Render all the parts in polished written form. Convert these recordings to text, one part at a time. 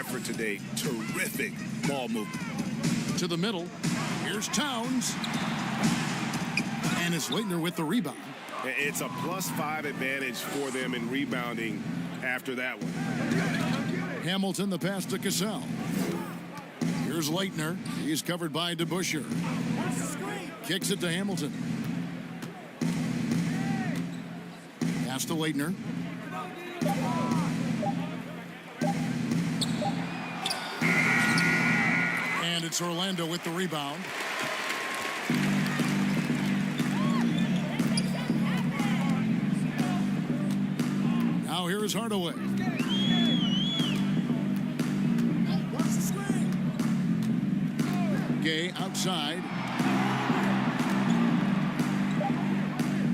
effort today. Terrific ball movement. To the middle. Here's Towns. And it's Leitner with the rebound. It's a +5 advantage for them in rebounding after that one. Hamilton, the pass to Cassell. Here's Leitner. He's covered by DeBusschere. Kicks it to Hamilton. Pass to Leitner. And it's Orlando with the rebound. Now here is Hardaway. Gay outside.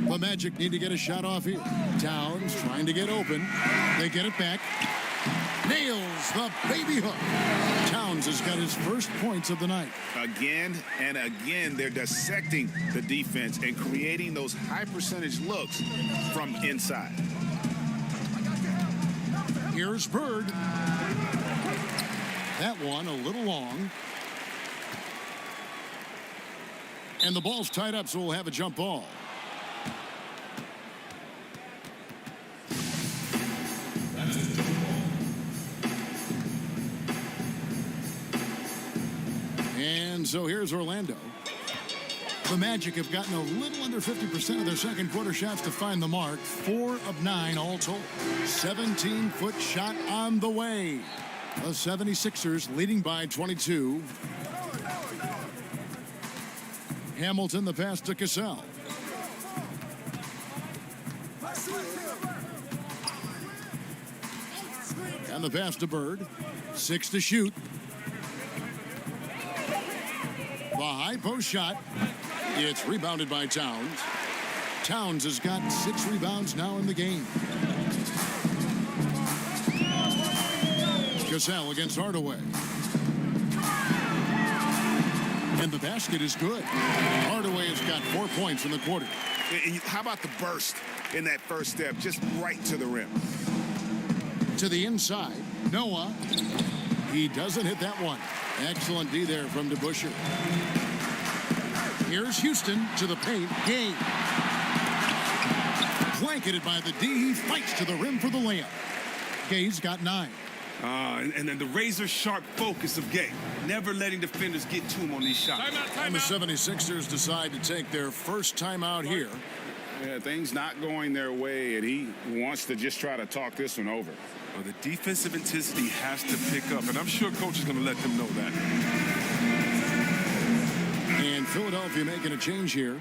The Magic need to get a shot off here. Towns trying to get open. They get it back. Nails the baby hook. Towns has got his first points of the night. Again and again, they're dissecting the defense and creating those high percentage looks from inside. Here's Bird. That one a little long. And the ball's tied up, so we'll have a jump ball. And so here's Orlando. The Magic have gotten a little under 50% of their second quarter shots to find the mark. 4 of 9 all told. 17-foot shot on the way. The 76ers leading by 22. Hamilton, the pass to Cassell. And the pass to Bird. 6 to shoot. The high post shot. It's rebounded by Towns. Towns has got 6 rebounds now in the game. Cassell against Hardaway. And the basket is good. Hardaway has got 4 points in the quarter. And how about the burst in that first step, just right to the rim? To the inside. Noah. He doesn't hit that one. Excellent D there from DeBusschere. Here's Houston to the paint. Gay. Blanketed by the D. He fights to the rim for the layup. Gay's got 9. And then the razor-sharp focus of Gay, never letting defenders get to him on these shots. And the 76ers decide to take their first timeout here. Yeah, things not going their way, and he wants to just try to talk this one over. Well, the defensive intensity has to pick up, and I'm sure coach is going to let them know that. And Philadelphia making a change here.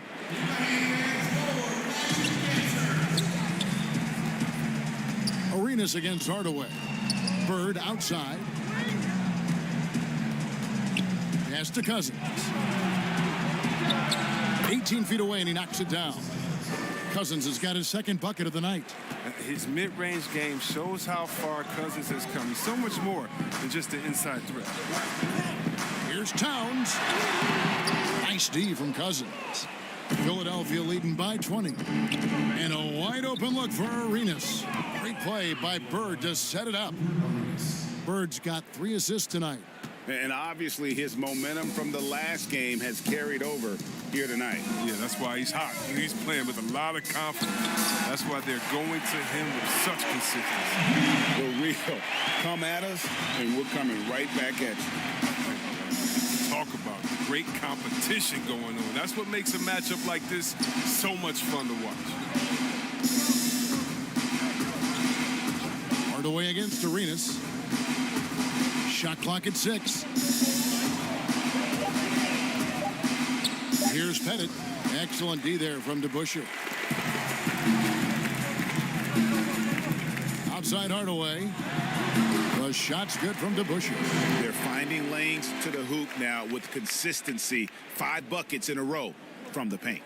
Arenas against Hardaway. Bird outside. Pass to Cousins. 18 feet away, and he knocks it down. Cousins has got his second bucket of the night. His mid-range game shows how far Cousins has come. He's so much more than just an inside threat. Here's Towns. Nice D from Cousins. Philadelphia leading by 20. And a wide open look for Arenas. Great play by Bird to set it up. Bird's got 3 assists tonight. And obviously his momentum from the last game has carried over here tonight. Yeah, that's why he's hot. He's playing with a lot of confidence. That's why they're going to him with such consistency. For real. Come at us, and we're coming right back at you. Talk about great competition going on. That's what makes a matchup like this so much fun to watch. Hardaway against Arenas. Shot clock at 6. Here's Pettit. Excellent D there from DeBusschere. Outside Hardaway. The shot's good from DeBusschere. They're finding lanes to the hoop now with consistency. 5 buckets in a row from the paint.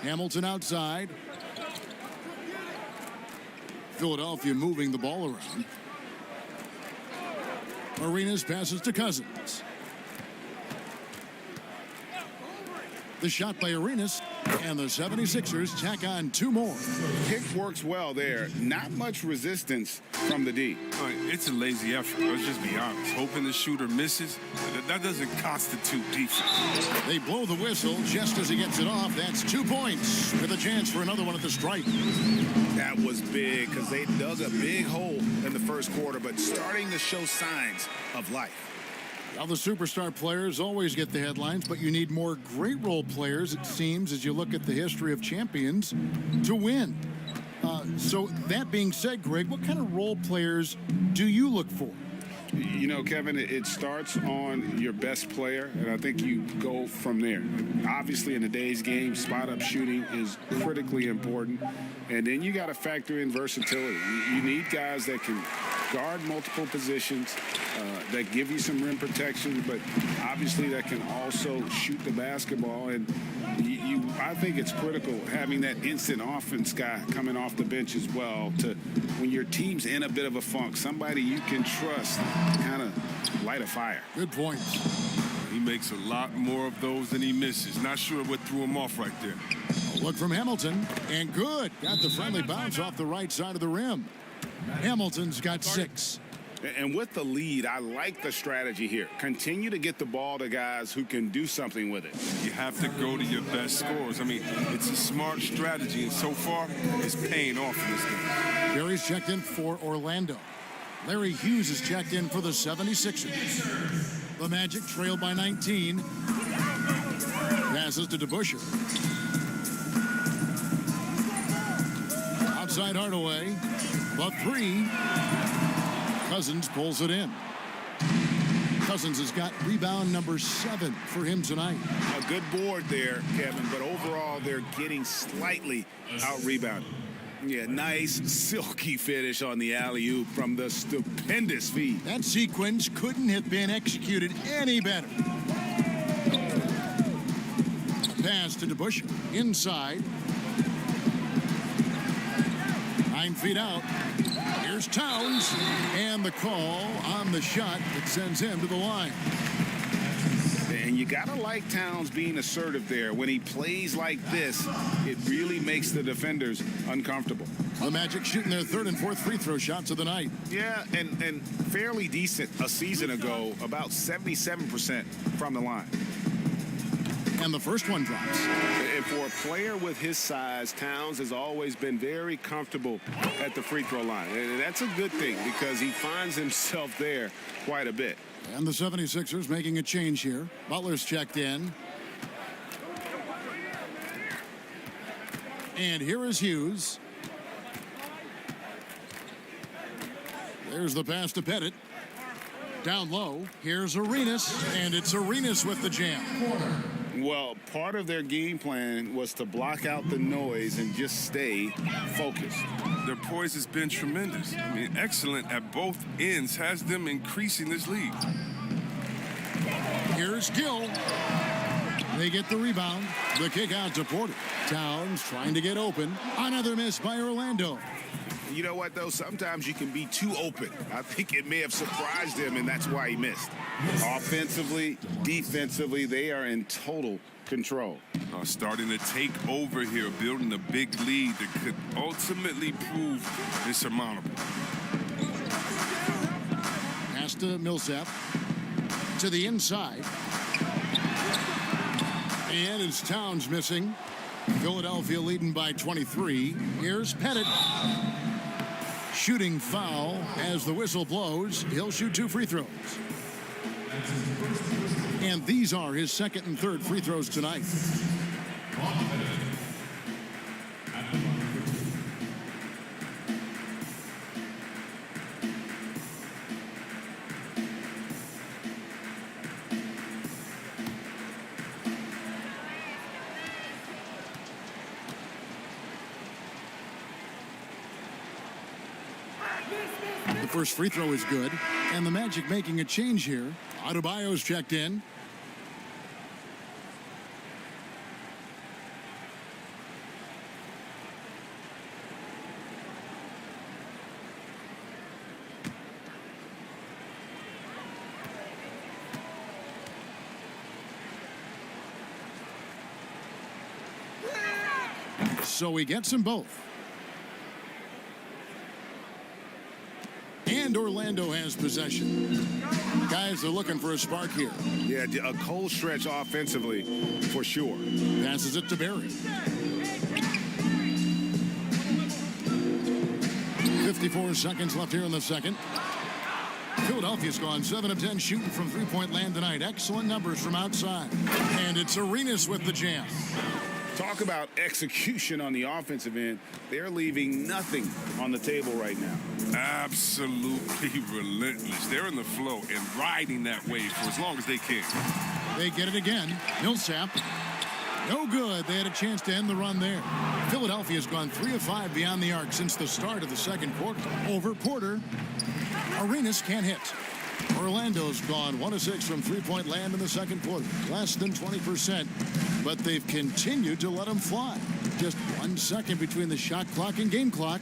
Hamilton outside. Philadelphia moving the ball around. Arenas passes to Cousins. The shot by Arenas, and the 76ers tack on 2 more. Pick works well there. Not much resistance from the D. It's a lazy effort. Let's just be honest. Hoping the shooter misses, that doesn't constitute defense. They blow the whistle just as he gets it off. That's 2 points with a chance for another one at the stripe. That was big because they dug a big hole in the first quarter, but starting to show signs of life. Now, the superstar players always get the headlines, but you need more great role players, it seems, as you look at the history of champions, to win. So that being said, Greg, what kind of role players do you look for? You know, Kevin, it starts on your best player, and I think you go from there. Obviously, in today's game, spot-up shooting is critically important, and then you got to factor in versatility. You need guys that can guard multiple positions, that give you some rim protection, but obviously that can also shoot the basketball. And I think it's critical having that instant offense guy coming off the bench as well to, when your team's in a bit of a funk, somebody you can trust to kind of light a fire. Good point. He makes a lot more of those than he misses. Not sure what threw him off right there. A look from Hamilton, and good. Got the friendly bounce off the right side of the rim. Hamilton's got 6. And with the lead, I like the strategy here. Continue to get the ball to guys who can do something with it. You have to go to your best scorers. I mean, it's a smart strategy, and so far, it's paying off in this game. Barry's checked in for Orlando. Larry Hughes is checked in for the 76ers. The Magic trailed by 19. Passes to DeBusschere. Outside Hardaway. The 3. Cousins pulls it in. Cousins has got rebound number 7 for him tonight. A good board there, Kevin, but overall they're getting slightly out-rebounded. Yeah, nice silky finish on the alley-oop from the stupendous feed. That sequence couldn't have been executed any better. Pass to DeBusschere. Inside. 9 feet out. Here's Towns, and the call on the shot that sends him to the line. And you got to like Towns being assertive there. When he plays like this, it really makes the defenders uncomfortable. The Magic shooting their 3rd and 4th free throw shots of the night. Yeah, and fairly decent a season ago, about 77% from the line. And the first one drops. And for a player with his size, Towns has always been very comfortable at the free throw line. And that's a good thing because he finds himself there quite a bit. And the 76ers making a change here. Butler's checked in. And here is Hughes. There's the pass to Pettit. Down low, here's Arenas, and it's Arenas with the jam. Well, part of their game plan was to block out the noise and just stay focused. Their poise has been tremendous. I mean, excellent at both ends, has them increasing this lead. Here's Gill. They get the rebound. The kick out to Porter. Towns trying to get open. Another miss by Orlando. You know what, though? Sometimes you can be too open. I think it may have surprised him, and that's why he missed. Offensively, defensively, they are in total control. Starting to take over here, building a big lead that could ultimately prove insurmountable. Pass to Millsap. To the inside. And it's Towns missing. Philadelphia leading by 23. Here's Pettit. Shooting foul as the whistle blows. He'll shoot 2 free throws. And these are his 2nd and 3rd free throws tonight. The first free throw is good, and the Magic making a change here. Adebayo's checked in. so he gets them both. And Orlando has possession. Guys are looking for a spark here. Yeah, a cold stretch offensively for sure. Passes it to Barry. 54 seconds left here in the second. Philadelphia's gone 7 of 10 shooting from three-point land tonight. Excellent numbers from outside. And it's Arenas with the jam. Talk about execution on the offensive end. They're leaving nothing on the table right now. Absolutely relentless. They're in the flow and riding that wave for as long as they can. They get it again. Millsap. No good. They had a chance to end the run there. Philadelphia's gone 3 of 5 beyond the arc since the start of the second quarter. Over Porter. Arenas can't hit. Orlando's gone 1 of 6 from three-point land in the second quarter. Less than 20%, but they've continued to let them fly. Just 1 second between the shot clock and game clock.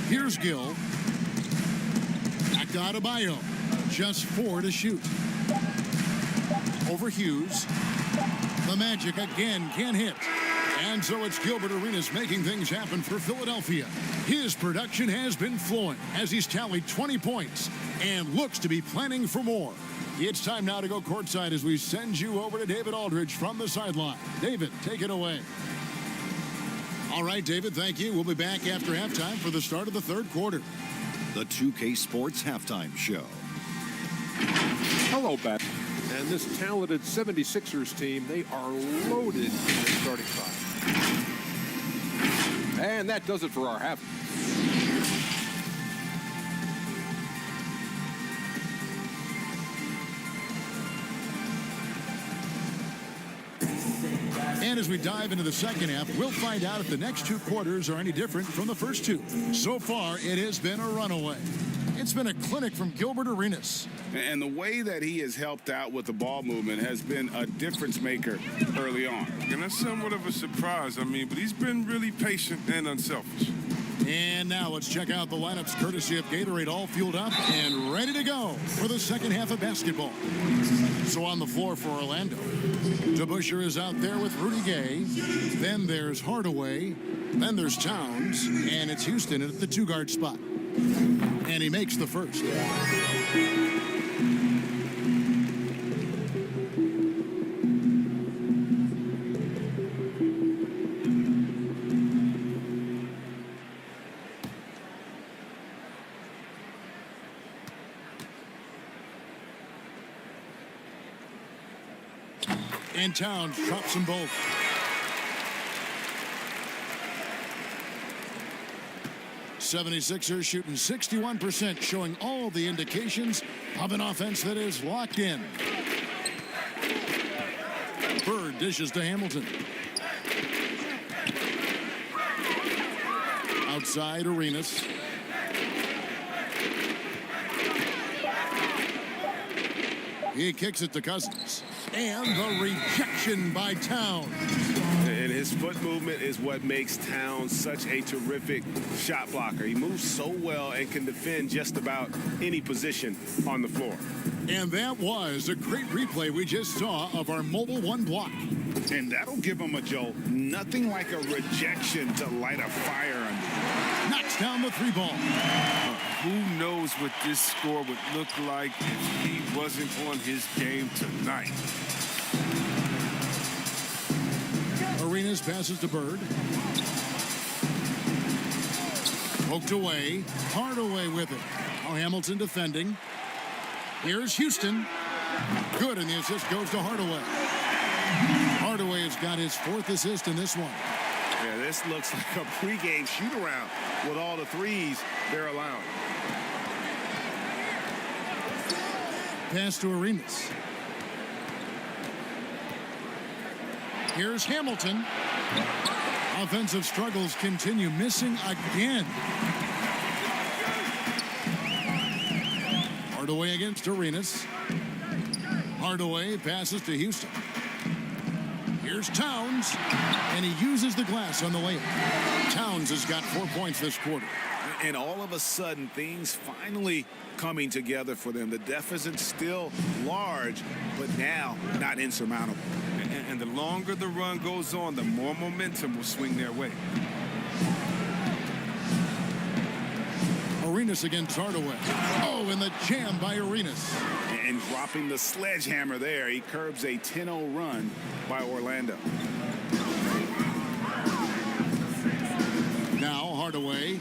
Here's Gill. Back to Adebayo. Just 4 to shoot. Over Hughes. The Magic again can't hit. And so it's Gilbert Arenas making things happen for Philadelphia. His production has been flowing as he's tallied 20 points and looks to be planning for more. It's time now to go courtside as we send you over to David Aldridge from the sideline. David, take it away. All right, David, thank you. We'll be back after halftime for the start of the third quarter. The 2K Sports Halftime Show. Hello, Bat. And this talented 76ers team, they are loaded in their starting five. And that does it for our half. And as we dive into the second half, we'll find out if the next 2 quarters are any different from the first 2. So far, it has been a runaway. It's been a clinic from Gilbert Arenas. And the way that he has helped out with the ball movement has been a difference maker early on. And that's somewhat of a surprise, but he's been really patient and unselfish. And now let's check out the lineups courtesy of Gatorade, all fueled up and ready to go for the second half of basketball. So on the floor for Orlando, DeBusschere is out there with Rudy Gay. Then there's Hardaway. Then there's Towns. And it's Houston at the 2-guard spot. And he makes the first. And Towns drops them both. '76ers shooting 61%, showing all the indications of an offense that is locked in. Bird dishes to Hamilton. Outside Arenas. He kicks it to Cousins. And the rejection by Towns. And his foot movement is what makes Towns such a terrific shot blocker. He moves so well and can defend just about any position on the floor. And that was a great replay we just saw of our mobile 1 block. And that'll give him a jolt. Nothing like a rejection to light a fire under. Knocks down the 3 ball. Who knows what this score would look like if he wasn't on his game tonight. Arenas passes to Bird. Poked away. Hardaway with it. Now Hamilton defending. Here's Houston. Good, and the assist goes to Hardaway. Hardaway has got his 4th assist in this one. Yeah, this looks like a pregame shoot-around with all the threes they're allowing. Pass to Arenas. Here's Hamilton. Offensive struggles continue, missing again. Hardaway against Arenas. Hardaway passes to Houston. Here's Towns, and he uses the glass on the layup. Towns has got 4 points this quarter. And all of a sudden, things finally coming together for them. The deficit's still large, but now not insurmountable. And and the longer the run goes on, the more momentum will swing their way. Arenas against Hardaway. Oh, and the jam by Arenas. And dropping the sledgehammer there, he curbs a 10-0 run by Orlando. Now Hardaway.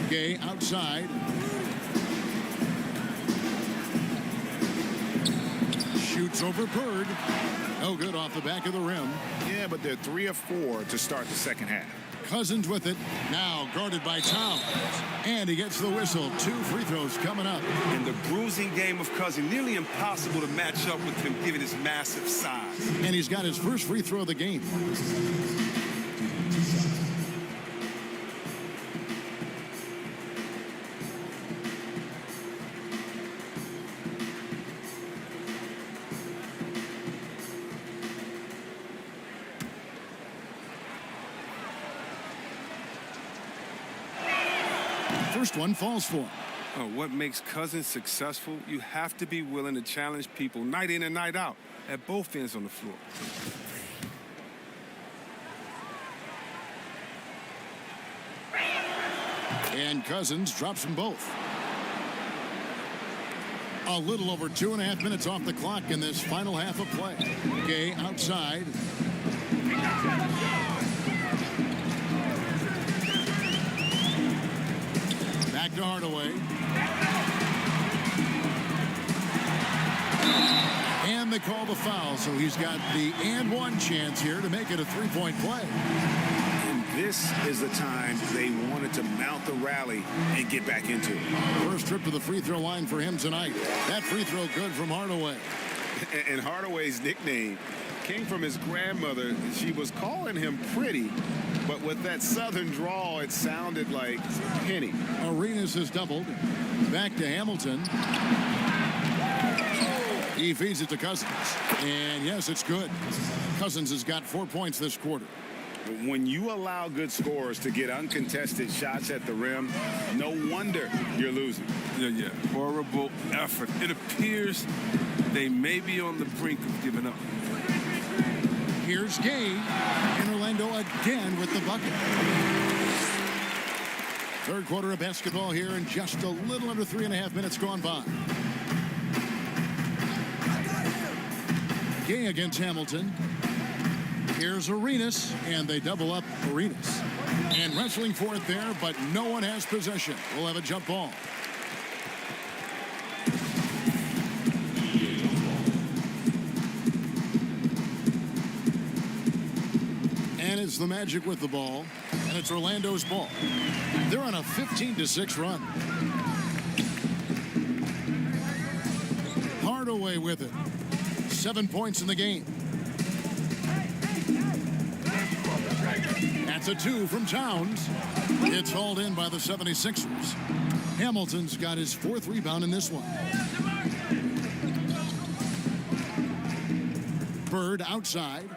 Gay outside. Shoots over Bird. No good off the back of the rim. Yeah, but they're 3 of 4 to start the second half. Cousins with it. Now guarded by Towns. And he gets the whistle. 2 free throws coming up. In the bruising game of Cousins, nearly impossible to match up with him given his massive size. And he's got his first free throw of the game. First one falls for him. Oh, what makes Cousins successful? You have to be willing to challenge people night in and night out at both ends on the floor. And Cousins drops them both. A little over 2.5 minutes off the clock in this final half of play. Gay outside. Back to Hardaway. And they call the foul, so he's got the and one chance here to make it a three-point play. And this is the time they wanted to mount the rally and get back into it. First trip to the free throw line for him tonight. That free throw good from Hardaway. And Hardaway's nickname came from his grandmother. She was calling him pretty, but with that southern drawl, it sounded like Penny. Arenas has doubled. Back to Hamilton. He feeds it to Cousins. And yes, it's good. Cousins has got 4 points this quarter. When you allow good scorers to get uncontested shots at the rim, no wonder you're losing. Yeah. Horrible effort. It appears they may be on the brink of giving up. Here's Gay. And Orlando again with the bucket. Third quarter of basketball here, and just a little under 3.5 minutes gone by. Gay against Hamilton. Here's Arenas, and they double up Arenas. And wrestling for it there, but no one has possession. We'll have a jump ball. And it's the Magic with the ball, and it's Orlando's ball. They're on a 15-6 run. Hardaway with it. 7 points in the game. That's a 2 from Towns. It's hauled in by the 76ers. Hamilton's got his 4th rebound in this one. Bird outside.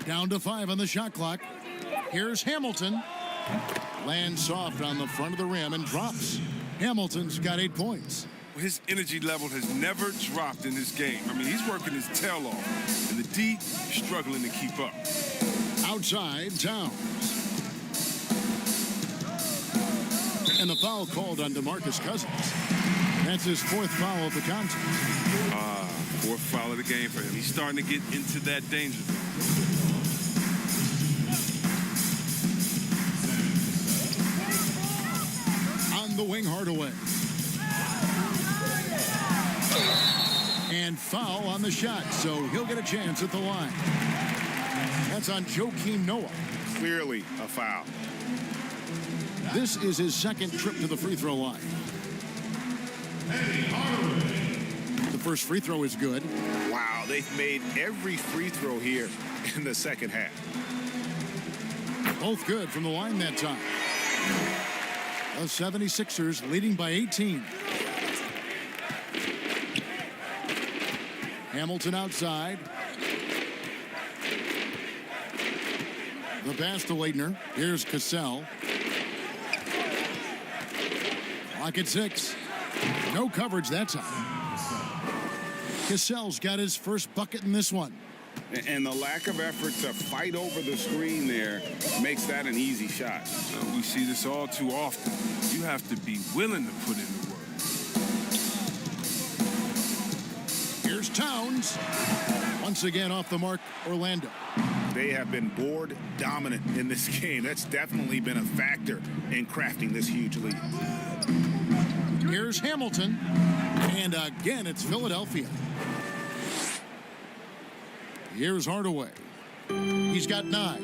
Down to 5 on the shot clock. Here's Hamilton. Lands soft on the front of the rim and drops. Hamilton's got 8 points. His energy level has never dropped in this game. I mean, he's working his tail off, and the D struggling to keep up. Outside, Towns. And the foul called on DeMarcus Cousins. That's his 4th foul of the contest. 4th foul of the game for him. He's starting to get into that danger zone. On the wing, Hardaway. And foul on the shot, so he'll get a chance at the line. That's on Joakim Noah. Clearly a foul. This is his 2nd trip to the free throw line. The first free throw is good. Wow, they've made every free throw here in the second half. Both good from the line that time. The 76ers leading by 18. Hamilton outside. The pass to Leitner. Here's Cassell. Clock at 6. No coverage that time. Cassell's got his first bucket in this one. And the lack of effort to fight over the screen there makes that an easy shot. We see this all too often. You have to be willing to put in the work. Here's Towns. Once again off the mark, Orlando. They have been board dominant in this game. That's definitely been a factor in crafting this huge lead. Here's Hamilton. And again, it's Philadelphia. Here's Hardaway. He's got 9.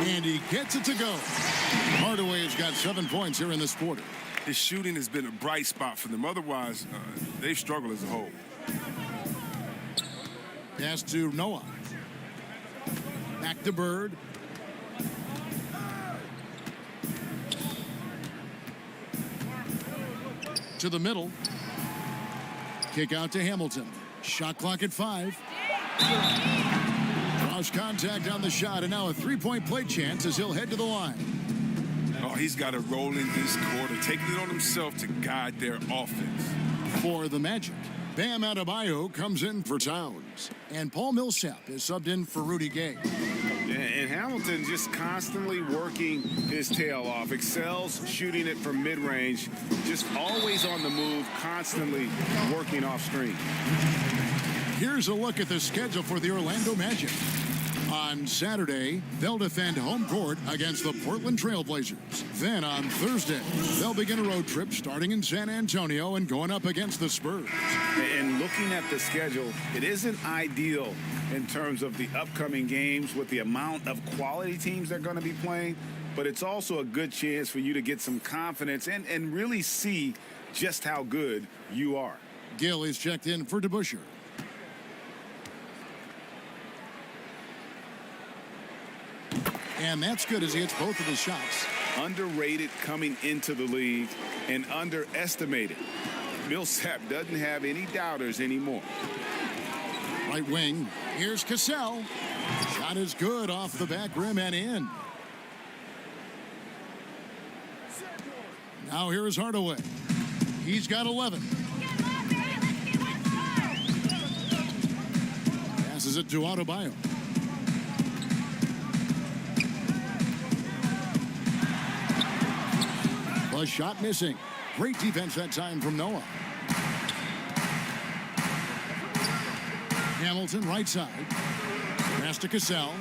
And he gets it to go. Hardaway has got 7 points here in this quarter. His shooting has been a bright spot for them. Otherwise, they've struggled as a whole. Pass to Noah. Back to Bird. To the middle. Kick out to Hamilton. Shot clock at 5. Cross contact on the shot, and now a 3-point play chance as he'll head to the line. Oh, he's got to roll in this quarter, taking it on himself to guide their offense. For the Magic, Bam Adebayo comes in for Towns. And Paul Millsap is subbed in for Rudy Gay. And Hamilton just constantly working his tail off, excels shooting it from mid-range, just always on the move, constantly working off screen. Here's a look at the schedule for the Orlando Magic. On Saturday, they'll defend home court against the Portland Trailblazers. Then on Thursday, they'll begin a road trip starting in San Antonio and going up against the Spurs. And looking at the schedule, it isn't ideal in terms of the upcoming games with the amount of quality teams they're going to be playing, but it's also a good chance for you to get some confidence and really see just how good you are. Gill is checked in for DeBusschere. And that's good as he hits both of his shots. Underrated coming into the league and underestimated. Millsap doesn't have any doubters anymore. Right wing. Here's Cassell. Shot is good off the back rim and in. Now here is Hardaway. He's got 11. Passes it to Adebayo. A shot missing. Great defense that time from Noah. Hamilton right side. Pass to Cassell.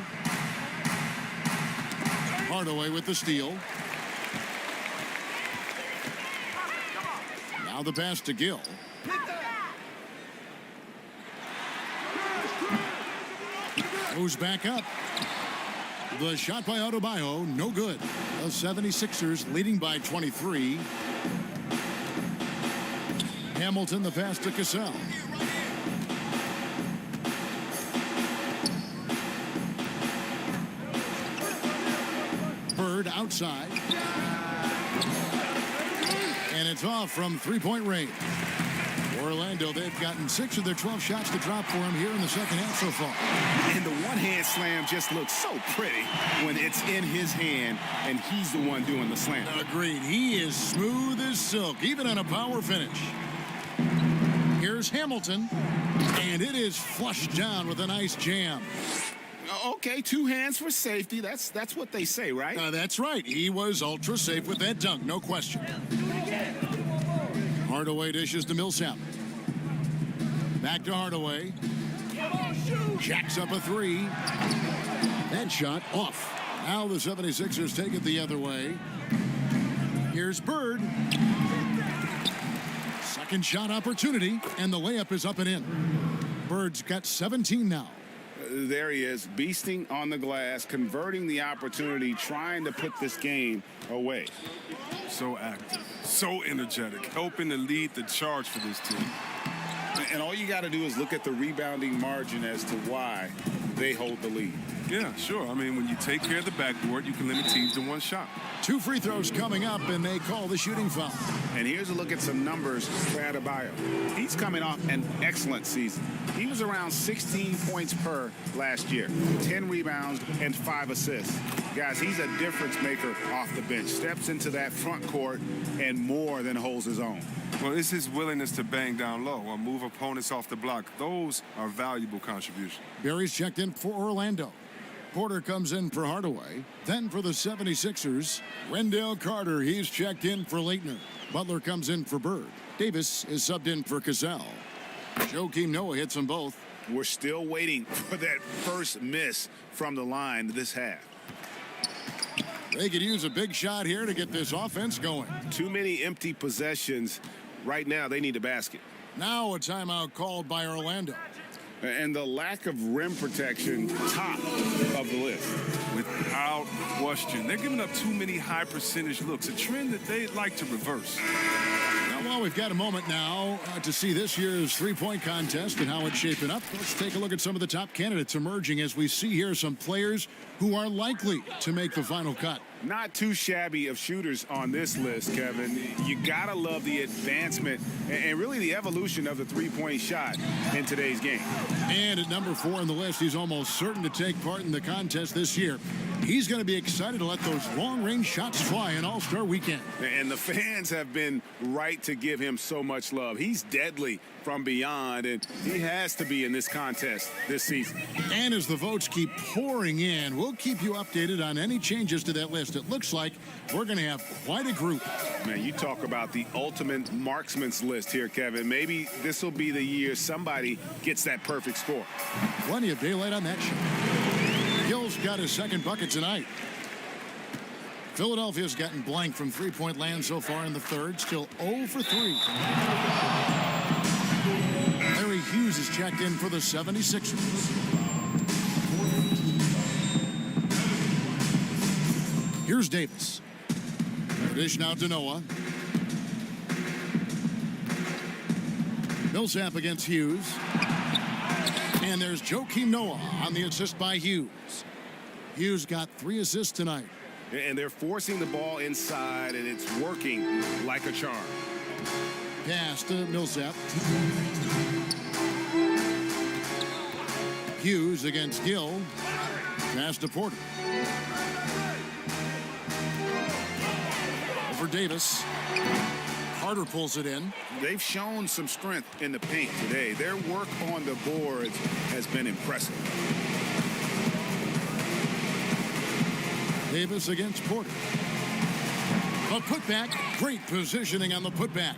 Hardaway with the steal. Now the pass to Gill. Goes back up. The shot by Adebayo, no good. The 76ers leading by 23. Hamilton, the pass to Cassell. Bird outside. And it's off from three-point range. Orlando, they've gotten 6 of their 12 shots to drop for him here in the second half so far. And the one-hand slam just looks so pretty when it's in his hand and he's the one doing the slam. Agreed. He is smooth as silk, even on a power finish. Here's Hamilton, and it is flushed down with a nice jam. Okay, 2 hands for safety. That's what they say, right? That's right. He was ultra safe with that dunk, no question. Hardaway dishes to Millsap. Back to Hardaway. Jacks up a 3. That shot off. Now the 76ers take it the other way. Here's Bird. Second shot opportunity, and the layup is up and in. Bird's got 17 now. There he is, beasting on the glass, converting the opportunity, trying to put this game away. So active, so energetic, helping to lead the charge for this team. And all you got to do is look at the rebounding margin as to why they hold the lead. Yeah, sure. I mean, when you take care of the backboard, you can limit teams to 1 shot. 2 free throws coming up, and they call the shooting foul. And here's a look at some numbers for Adebayo. He's coming off an excellent season. He was around 16 points per last year, 10 rebounds, and 5 assists. Guys, he's a difference maker off the bench. Steps into that front court and more than holds his own. Well, it's his willingness to bang down low or move opponents off the block. Those are valuable contributions. Barry's checked in for Orlando. Porter comes in for Hardaway. Then for the 76ers, Wendell Carter, he's checked in for Leitner. Butler comes in for Bird. Davis is subbed in for Cassell. Joakim Noah hits them both. We're still waiting for that first miss from the line this half. They could use a big shot here to get this offense going. Too many empty possessions. Right now, they need a basket. Now a timeout called by Orlando. And the lack of rim protection, top of the list. Without question. They're giving up too many high percentage looks, a trend that they'd like to reverse. Well, we've got a moment now to see this year's three-point contest and how it's shaping up. Let's take a look at some of the top candidates emerging as we see here some players who are likely to make the final cut. Not too shabby of shooters on this list, Kevin. You gotta love the advancement and really the evolution of the three-point shot in today's game. And at number 4 on the list, he's almost certain to take part in the contest this year. He's going to be excited to let those long-range shots fly in All-Star Weekend. And the fans have been right to give him so much love. He's deadly from beyond, and he has to be in this contest this season. And as the votes keep pouring in, we'll keep you updated on any changes to that list. It looks like we're going to have quite a group. Man, you talk about the ultimate marksman's list here, Kevin. Maybe this will be the year somebody gets that perfect score. Plenty of daylight on that shot. Gill's got his second bucket tonight. Philadelphia's gotten blank from three-point land so far in the third. Still 0 for 3. Larry Hughes is checked in for the 76ers. Here's Davis. Dish now to Noah. Millsap against Hughes. And there's Joakim Noah on the assist by Hughes. Hughes got 3 assists tonight. And they're forcing the ball inside, and it's working like a charm. Pass to Millsap. Hughes against Gill. Pass to Porter. Over Davis. Carter pulls it in. They've shown some strength in the paint today. Their work on the boards has been impressive. Davis against Porter. A putback. Great positioning on the putback.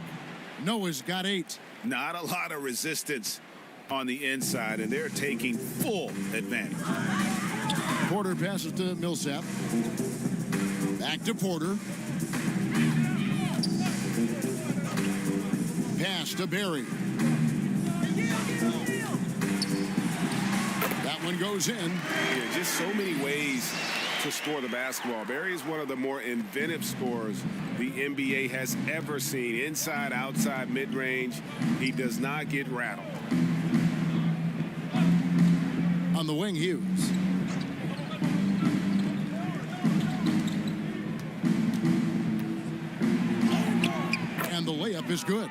Noah's got 8. Not a lot of resistance on the inside, and they're taking full advantage. Porter passes to Millsap. Back to Porter. Pass to Barry. That one goes in. Yeah, just so many ways to score the basketball. Barry is one of the more inventive scorers the NBA has ever seen. Inside, outside, mid-range. He does not get rattled. On the wing, Hughes. And the layup is good.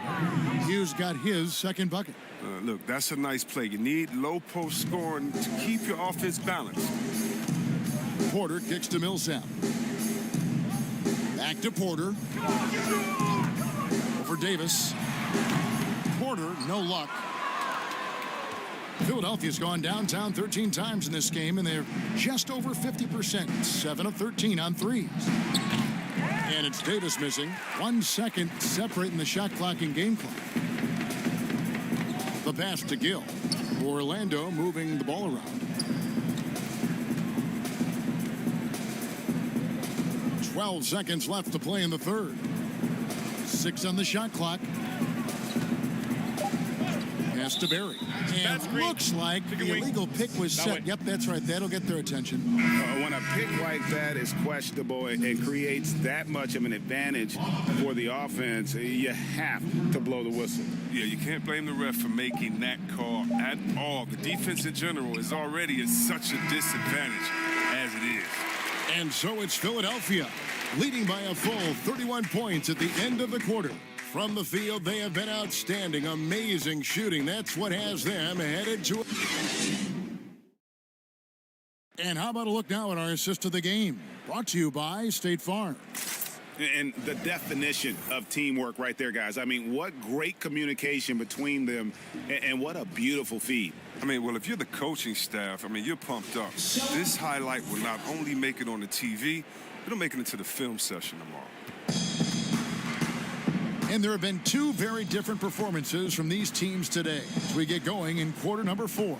Hughes got his second bucket. Look, that's a nice play. You need low post scoring to keep your offense balanced. Porter kicks to Millsap. Back to Porter. Over Davis. Porter, no luck. Philadelphia's gone downtown 13 times in this game, and they're just over 50%. 7 of 13 on threes. And it's Davis missing. 1 second separating the shot clock and game clock. The pass to Gill. Orlando moving the ball around. 12 seconds left to play in the third. 6 on the shot clock. Pass to Barry. And looks like the illegal pick was set. Yep, that's right. That'll get their attention. When a pick like that is questionable and creates that much of an advantage for the offense, you have to blow the whistle. Yeah, you can't blame the ref for making that call at all. The defense in general is already at such a disadvantage as it is. And so it's Philadelphia leading by a full 31 points at the end of the quarter. From the field, they have been outstanding. Amazing shooting. That's what has them headed to... And how about a look now at our assist of the game? Brought to you by State Farm. And the definition of teamwork right there, guys. I mean, what great communication between them, and what a beautiful feed. I mean, well, if you're the coaching staff, I mean, you're pumped up. This highlight will not only make it on the TV, it'll make it into the film session tomorrow. And there have been two very different performances from these teams today as we get going in quarter number 4.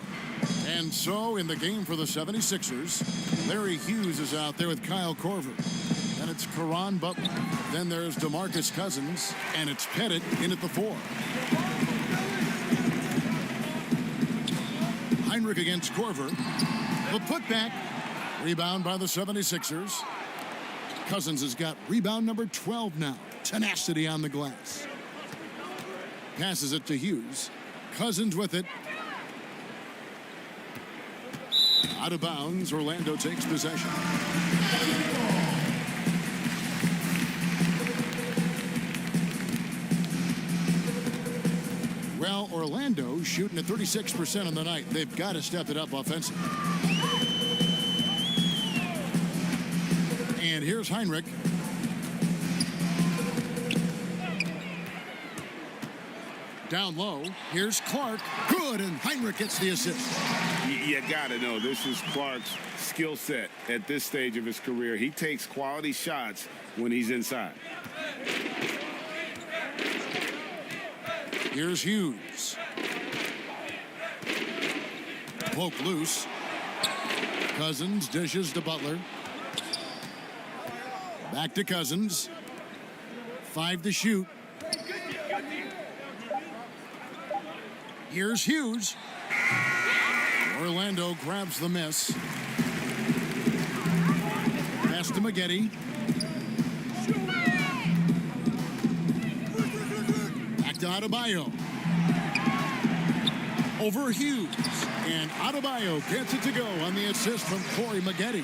And so in the game for the 76ers, Larry Hughes is out there with Kyle Korver. And it's Caron Butler. Then there's DeMarcus Cousins. And it's Pettit in at the 4. Heinrich against Korver. The putback. Rebound by the 76ers. Cousins has got rebound number 12 now. Tenacity on the glass. Passes it to Hughes. Cousins with it. Out of bounds. Orlando takes possession. Well, Orlando shooting at 36% on the night. They've got to step it up offensively. And here's Heinrich. Down low. Here's Clark. Good, and Heinrich gets the assist. You got to know this is Clark's skill set at this stage of his career. He takes quality shots when he's inside. Here's Hughes. Poke loose. Cousins dishes to Butler. Back to Cousins. 5 to shoot. Here's Hughes. Orlando grabs the miss. Pass to Maggette. Back to Adebayo. Over Hughes. And Adebayo gets it to go on the assist from Corey Maggette.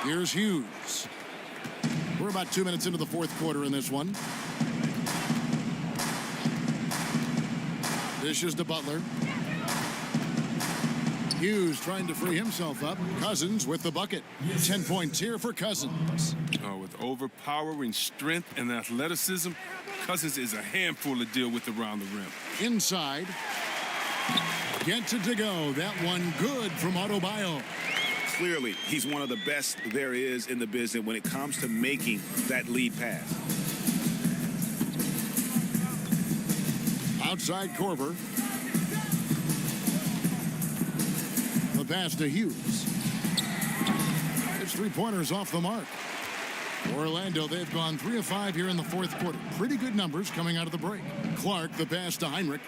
Here's Hughes. We're about 2 minutes into the fourth quarter in this one. Dishes to Butler. Hughes trying to free himself up. Cousins with the bucket. 10 points here for Cousins. With overpowering strength and athleticism, Cousins is a handful to deal with around the rim. Inside. Gets it to go. That one good from Adebayo. Clearly, he's one of the best there is in the business when it comes to making that lead pass. Outside Korver. The pass to Hughes. It's 3-pointers off the mark. Orlando, they've gone 3 of 5 here in the fourth quarter. Pretty good numbers coming out of the break. Clark, the pass to Heinrich.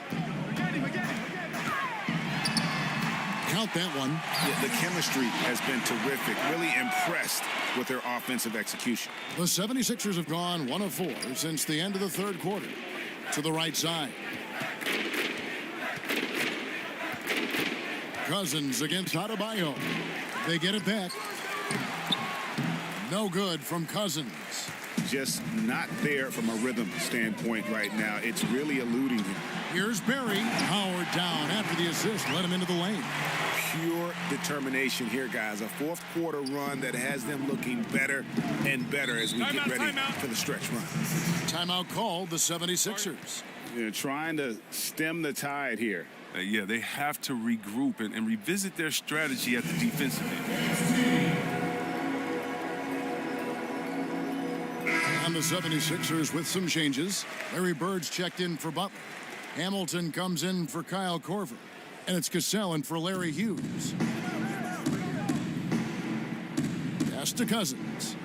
Count that one. The chemistry has been terrific. Really impressed with their offensive execution. The 76ers have gone 1 of 4 since the end of the third quarter. To the right side. Cousins against Adebayo. They get it back. No good from Cousins. Just not there from a rhythm standpoint right now. It's really eluding him. Here's Barry. Howard down after the assist. Let him into the lane. Pure determination here, guys. A fourth quarter run that has them looking better and better as we get ready for the stretch run. Timeout called the 76ers. They're trying to stem the tide here. Yeah, they have to regroup and revisit their strategy at the defensive end. And the 76ers with some changes. Larry Bird's checked in for Butler. Hamilton comes in for Kyle Korver. And it's Cassell in for Larry Hughes. Pass to Cousins.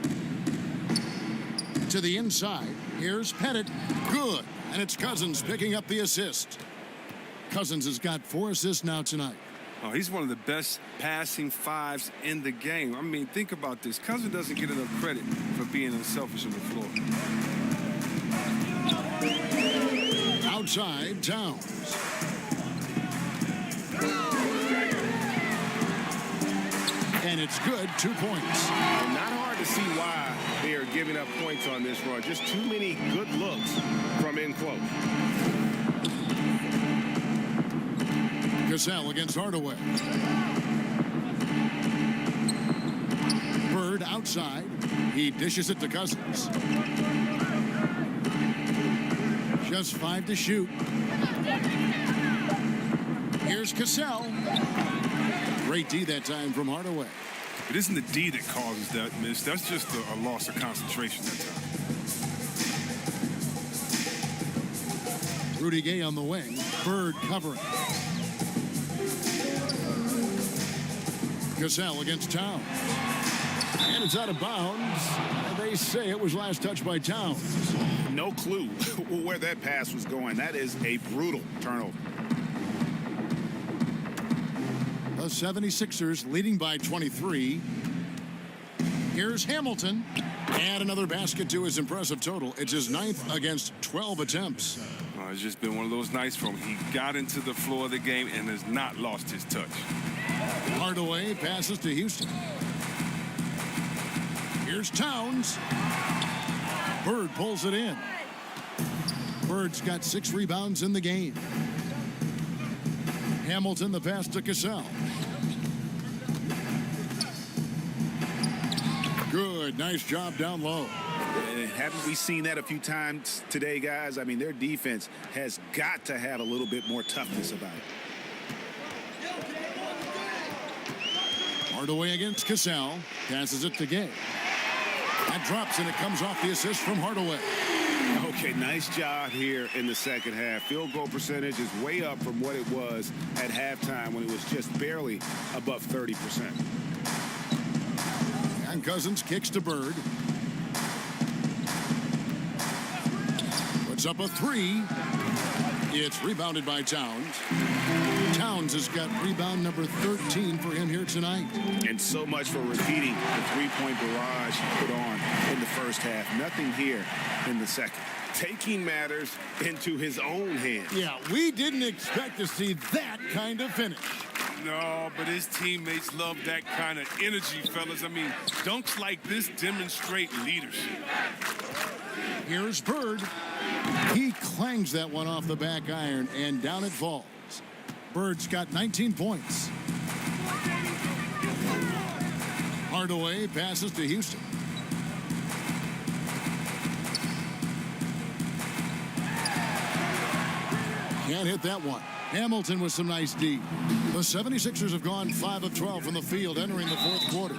To the inside. Here's Pettit. Good. And it's Cousins picking up the assist. Cousins has got 4 assists now tonight. Oh, he's one of the best passing fives in the game. I mean, think about this. Cousins doesn't get enough credit for being unselfish on the floor. Outside, Towns. And it's good, 2 points. And not hard to see why they are giving up points on this run. Just too many good looks from in close. Cassell against Hardaway. outside. He dishes it to Cousins. Just 5 to shoot. Here's Cassell. Great D that time from Hardaway. It isn't the D that causes that miss. That's just a loss of concentration that time. Rudy Gay on the wing. Bird covering. Cassell against Towns. And it's out of bounds. They say it was last touched by Towns. No clue where that pass was going. That is a brutal turnover. The 76ers leading by 23. Here's Hamilton. And another basket to his impressive total. It's his 9th against 12 attempts. It's just been one of those nights from he got into the floor of the game and has not lost his touch. Hardaway passes to Houston. Here's Towns. Bird pulls it in. Bird's got 6 rebounds in the game. Hamilton the pass to Cassell. Good, nice job down low. Haven't we seen that a few times today, guys? I mean, their defense has got to have a little bit more toughness about it. Hardaway against Cassell. Passes it to Gay. That drops, and it comes off the assist from Hardaway. Okay, nice job here in the second half. Field goal percentage is way up from what it was at halftime when it was just barely above 30%. And Cousins kicks to Bird. Puts up a 3. It's rebounded by Towns. Towns has got rebound number 13 for him here tonight. And so much for repeating the three-point barrage he put on in the first half. Nothing here in the second. Taking matters into his own hands. Yeah, we didn't expect to see that kind of finish. No, but his teammates love that kind of energy, fellas. I mean, dunks like this demonstrate leadership. Here's Bird. He clangs that one off the back iron, and down it falls. Bird's got 19 points. Hardaway passes to Houston. Can't hit that one. Hamilton with some nice D. The 76ers have gone 5 of 12 from the field entering the fourth quarter.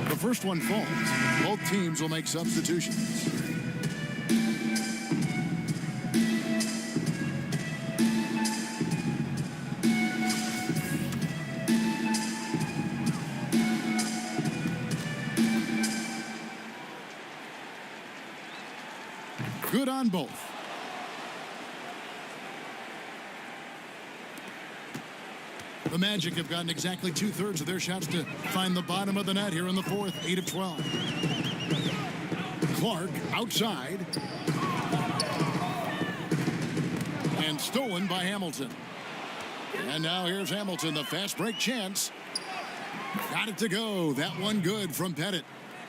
The first one falls. Both teams will make substitutions. Good on both. The Magic have gotten exactly 2/3 of their shots to find the bottom of the net here in the fourth, 8 of 12. Clark outside. And stolen by Hamilton. And now here's Hamilton, the fast break chance. Got it to go. That one good from Pettit.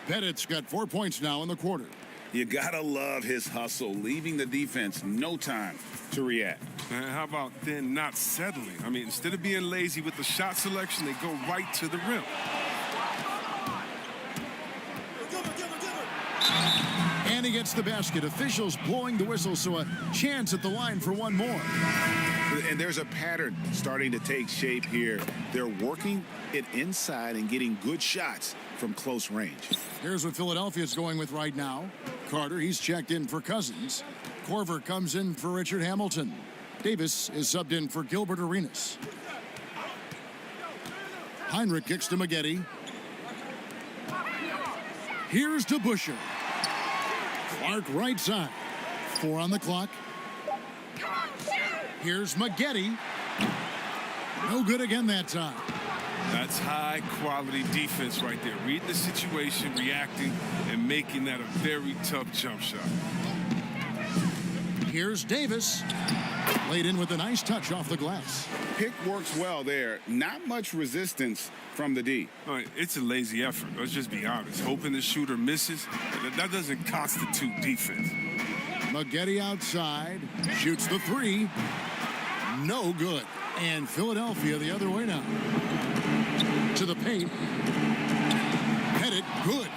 Pettit's got 4 points now in the quarter. You gotta love his hustle, leaving the defense no time to react. And how about then not settling? I mean, instead of being lazy with the shot selection, they go right to the rim. And he gets the basket. Officials blowing the whistle, so a chance at the line for one more. And there's a pattern starting to take shape here. They're working it inside and getting good shots from close range. Here's what Philadelphia's going with right now. Carter, he's checked in for Cousins. Korver comes in for Richard Hamilton. Davis is subbed in for Gilbert Arenas. Heinrich kicks to Maggette. Here's to Busher. Clark right side. 4 on the clock. Here's Maggette. No good again that time. That's high-quality defense right there. Reading the situation, reacting, and making that a very tough jump shot. Here's Davis. Laid in with a nice touch off the glass. Pick works well there. Not much resistance from the D. All right, it's a lazy effort. Let's just be honest. Hoping the shooter misses, that doesn't constitute defense. Maggette outside. Shoots the 3. No good. And Philadelphia the other way now. To the paint. Pettit, good.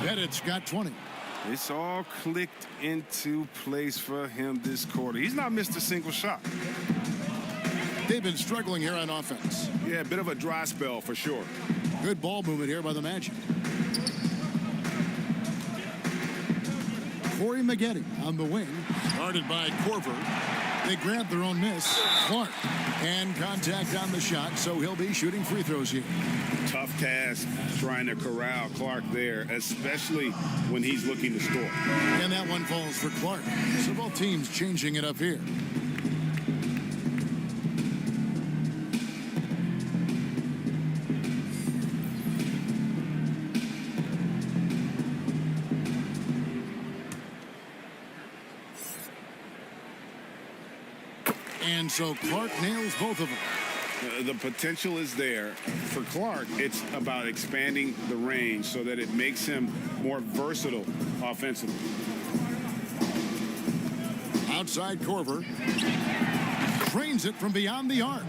Pettit's got 20. It's all clicked into place for him this quarter. He's not missed a single shot. They've been struggling here on offense. Yeah, a bit of a dry spell for sure. Good ball movement here by the Magic. Corey Maggette on the wing. Guarded by Korver. They grab their own miss. Clark. And contact on the shot, so he'll be shooting free throws here. Tough task trying to corral Clark there, especially when he's looking to score. And that one falls for Clark. So both teams changing it up here. And so Clark nails both of them. The potential is there. For Clark, it's about expanding the range so that it makes him more versatile offensively. Outside Korver. Trains it from beyond the arc.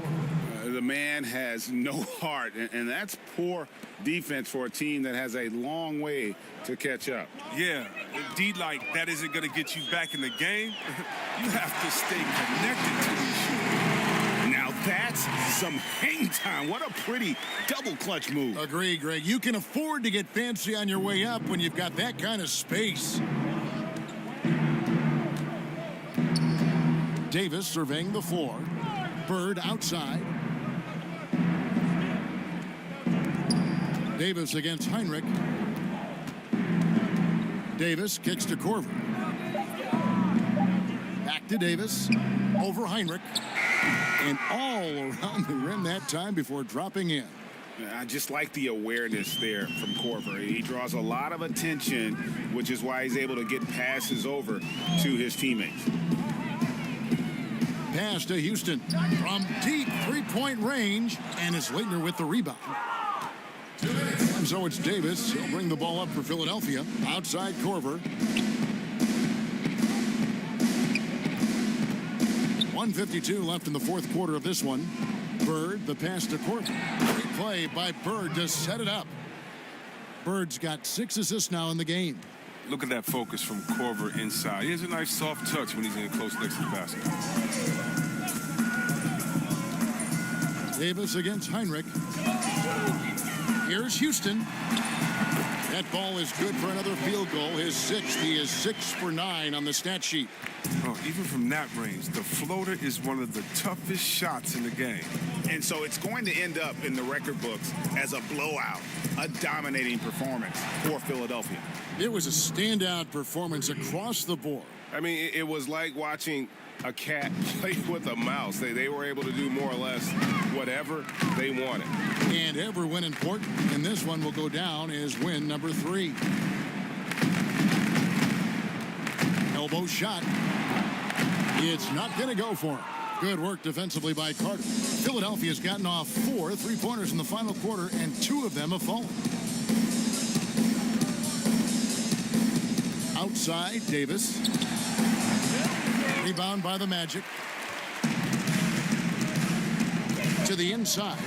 The man has no heart, and that's poor defense for a team that has a long way to catch up. Yeah, indeed, like that isn't going to get you back in the game. You have to stay connected to these shooters. Now that's some hang time. What a pretty double clutch move. Agree, Greg. You can afford to get fancy on your way up when you've got that kind of space. Davis surveying the floor. Bird outside. Davis against Heinrich. Davis kicks to Korver. Back to Davis. Over Heinrich. And all around the rim that time before dropping in. I just like the awareness there from Korver. He draws a lot of attention, which is why he's able to get passes over to his teammates. Pass to Houston from deep three-point range, and it's Leitner with the rebound. And so it's Davis. He'll bring the ball up for Philadelphia. Outside Korver. 1:52 left in the fourth quarter of this one. Bird, the pass to Korver. Great play by Bird to set it up. Bird's got 6 assists now in the game. Look at that focus from Korver inside. He has a nice soft touch when he's in close next to the basket. Davis against Heinrich. Here's Houston. That ball is good for another field goal. His 6th. He is 6 for 9 on the stat sheet. Oh, even from that range, the floater is one of the toughest shots in the game. And so it's going to end up in the record books as a blowout, a dominating performance for Philadelphia. It was a standout performance across the board. I mean, it was like watching a cat play with a mouse. They were able to do more or less whatever they wanted. And every win important, and this one will go down as win number 3. Elbow shot. It's not going to go for him. Good work defensively by Carter. Philadelphia's gotten off 4 3-pointers in the final quarter, and 2 of them have fallen. Outside, Davis. Rebound by the Magic. To the inside.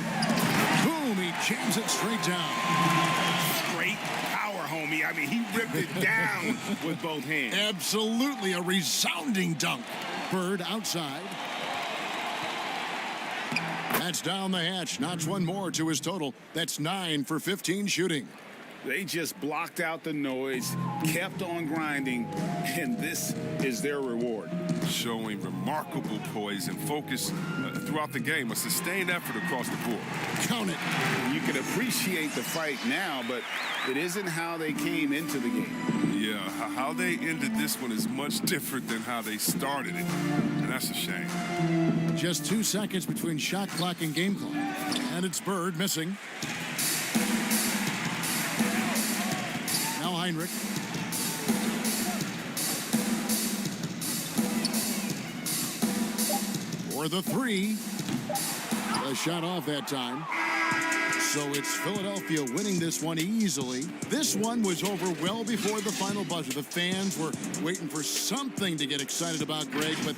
Boom, he jams it straight down. Great power, homie. I mean, he ripped it down with both hands. Absolutely a resounding dunk. Bird outside. That's down the hatch. Notch one more to his total. That's 9 for 15 shooting. They just blocked out the noise, kept on grinding, and this is their reward. Showing remarkable poise and focus throughout the game, a sustained effort across the board. Count it. You can appreciate the fight now, but it isn't how they came into the game. Yeah, how they ended this one is much different than how they started it, and that's a shame. Just 2 seconds between shot clock and game clock. And it's Bird missing. Now Heinrich. For the 3. A shot off that time. So it's Philadelphia winning this one easily. This one was over well before the final buzzer. The fans were waiting for something to get excited about, Greg, but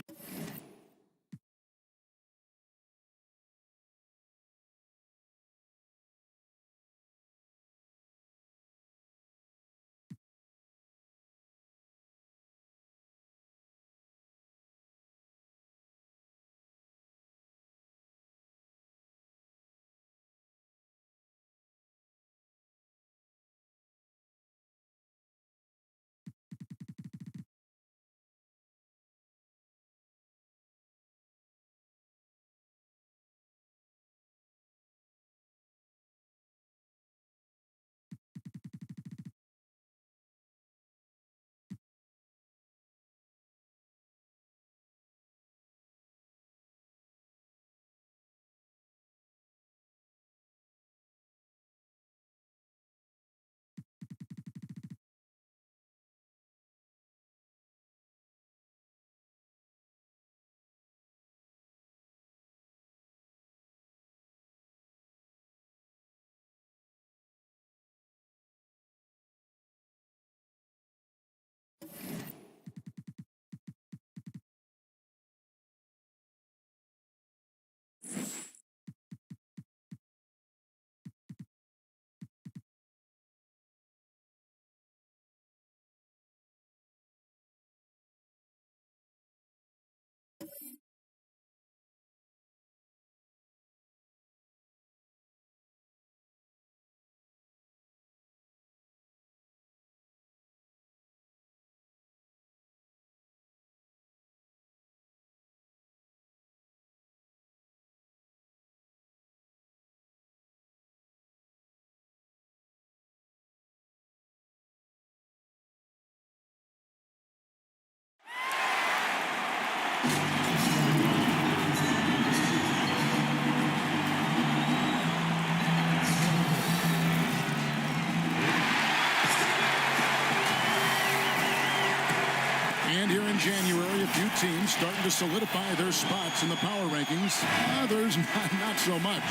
And here in January, a few teams starting to solidify their spots in the power rankings. Others, not so much.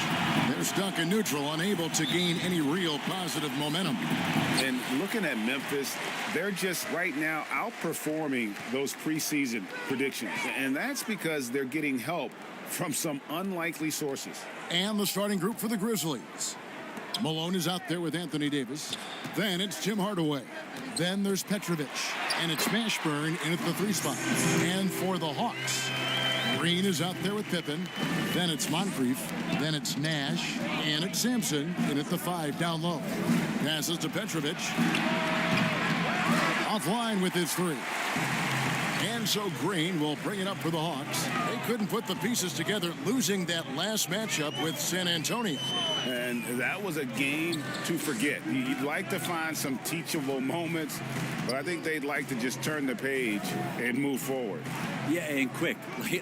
They're stuck in neutral, unable to gain any real positive momentum. And looking at Memphis, they're just right now outperforming those preseason predictions. And that's because they're getting help from some unlikely sources. And the starting group for the Grizzlies. Malone is out there with Anthony Davis. Then it's Tim Hardaway. Then there's Petrovic. And it's Mashburn in at the 3 spot. And for the Hawks, Green is out there with Pippen. Then it's Moncrief. Then it's Nash. And it's Sampson in at the 5 down low. Passes to Petrovic. Offline with his 3. And so Green will bring it up for the Hawks. They couldn't put the pieces together, losing that last matchup with San Antonio. And that was a game to forget. You'd like to find some teachable moments, but I think they'd like to just turn the page and move forward. Yeah, and quick,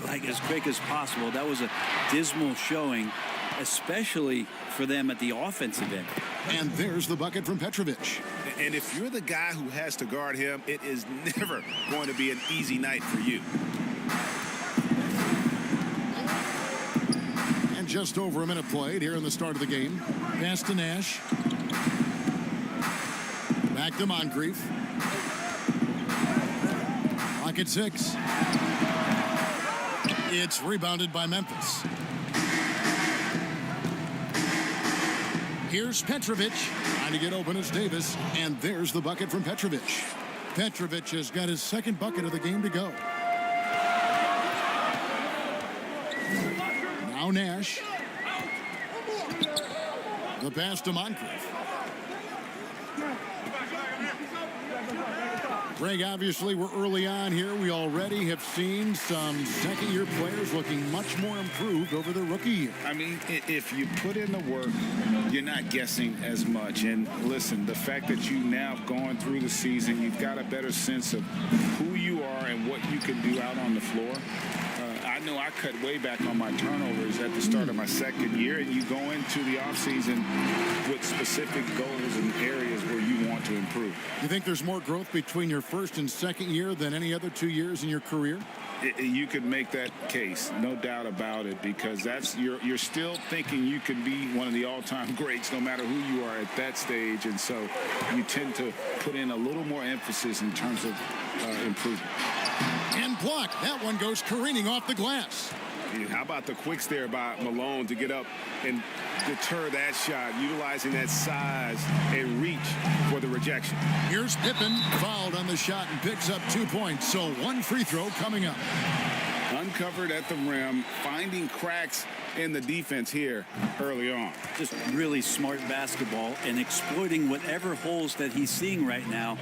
like as quick as possible. That was a dismal showing, especially for them at the offensive end. And there's the bucket from Petrovic. And if you're the guy who has to guard him, it is never going to be an easy night for you. And just over a minute played here in the start of the game. Pass to Nash. Back to Moncrief. Clock at 6. It's rebounded by Memphis. Here's Petrovic. Trying to get open as Davis. And there's the bucket from Petrovic. Petrovic has got his second bucket of the game to go. Now Nash. The pass to Moncrief. Greg, obviously, we're early on here. We already have seen some second-year players looking much more improved over their rookie year. I mean, if you put in the work, you're not guessing as much. And listen, the fact that you now have gone through the season, you've got a better sense of who you are and what you can do out on the floor. I know I cut way back on my turnovers at the start of my second year, and you go into the offseason with specific goals and areas where you want to improve. You think there's more growth between your first and second year than any other 2 years in your career? You could make that case, no doubt about it, because that's you're still thinking you can be one of the all-time greats no matter who you are at that stage, and so you tend to put in a little more emphasis in terms of improvement. And blocked. That one goes careening off the glass. How about the quicks there by Malone to get up and deter that shot, utilizing that size and reach for the rejection. Here's Pippen, fouled on the shot and picks up 2 points. So one free throw coming up. Uncovered at the rim, finding cracks in the defense here early on. Just really smart basketball and exploiting whatever holes that he's seeing right now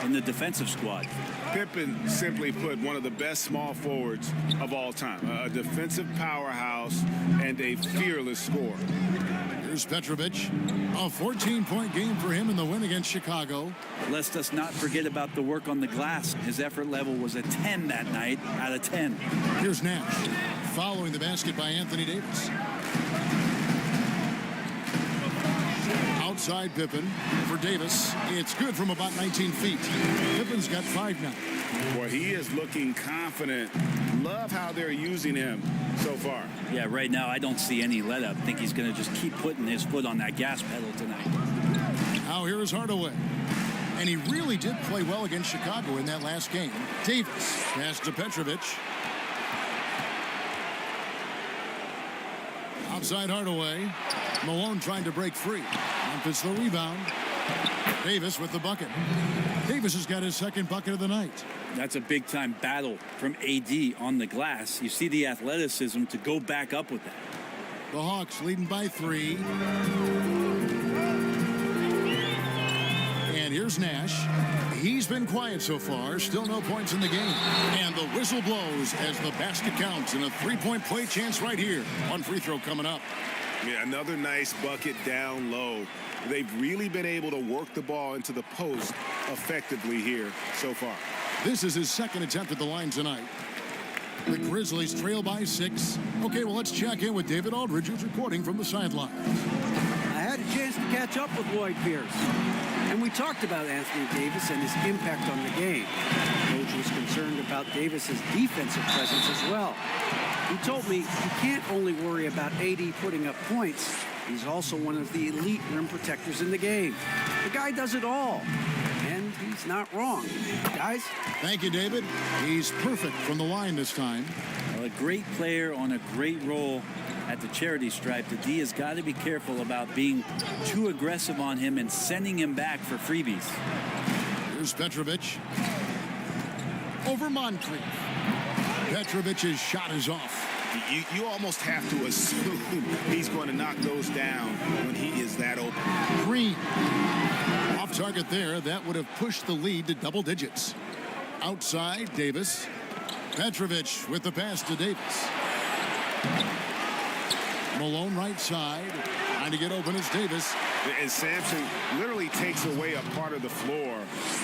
in the defensive squad. Pippen, simply put, one of the best small forwards of all time. A defensive powerhouse and a fearless scorer. Here's Petrovic. A 14-point game for him in the win against Chicago. Let's us not forget about the work on the glass. His effort level was a 10 that night out of 10. Here's Nash. Following the basket by Anthony Davis. Outside Pippen for Davis. It's good from about 19 feet. Pippen's got 5 now. Boy, he is looking confident. Love how they're using him so far. Yeah, right now I don't see any let up. I think he's going to just keep putting his foot on that gas pedal tonight. Now here's Hardaway. And he really did play well against Chicago in that last game. Davis pass to Petrovic. Outside Hardaway. Malone trying to break free. Memphis the rebound. Davis with the bucket. Davis has got his second bucket of the night. That's a big-time battle from AD on the glass. You see the athleticism to go back up with that. The Hawks leading by 3. And here's Nash. He's been quiet so far. Still no points in the game. And the whistle blows as the basket counts in a 3-point play chance right here. One free throw coming up. Yeah, another nice bucket down low. They've really been able to work the ball into the post effectively here so far. This is his second attempt at the line tonight. The Grizzlies trail by 6. Okay, well, let's check in with David Aldridge, who's reporting from the sideline. I had a chance to catch up with Lloyd Pierce, and we talked about Anthony Davis and his impact on the game. Coach was concerned about Davis's defensive presence as well. He told me you can't only worry about AD putting up points. He's also one of the elite rim protectors in the game. The guy does it all, and he's not wrong. Guys? Thank you, David. He's perfect from the line this time. Well, a great player on a great role at the charity stripe. The D has got to be careful about being too aggressive on him and sending him back for freebies. Here's Petrovic. Over Moncrief. Petrovic's shot is off. You almost have to assume he's going to knock those down when he is that open. Green. Off target there. That would have pushed the lead to double digits. Outside, Davis. Petrovic with the pass to Davis. Malone right side. Trying to get open is Davis. And Sampson literally takes away a part of the floor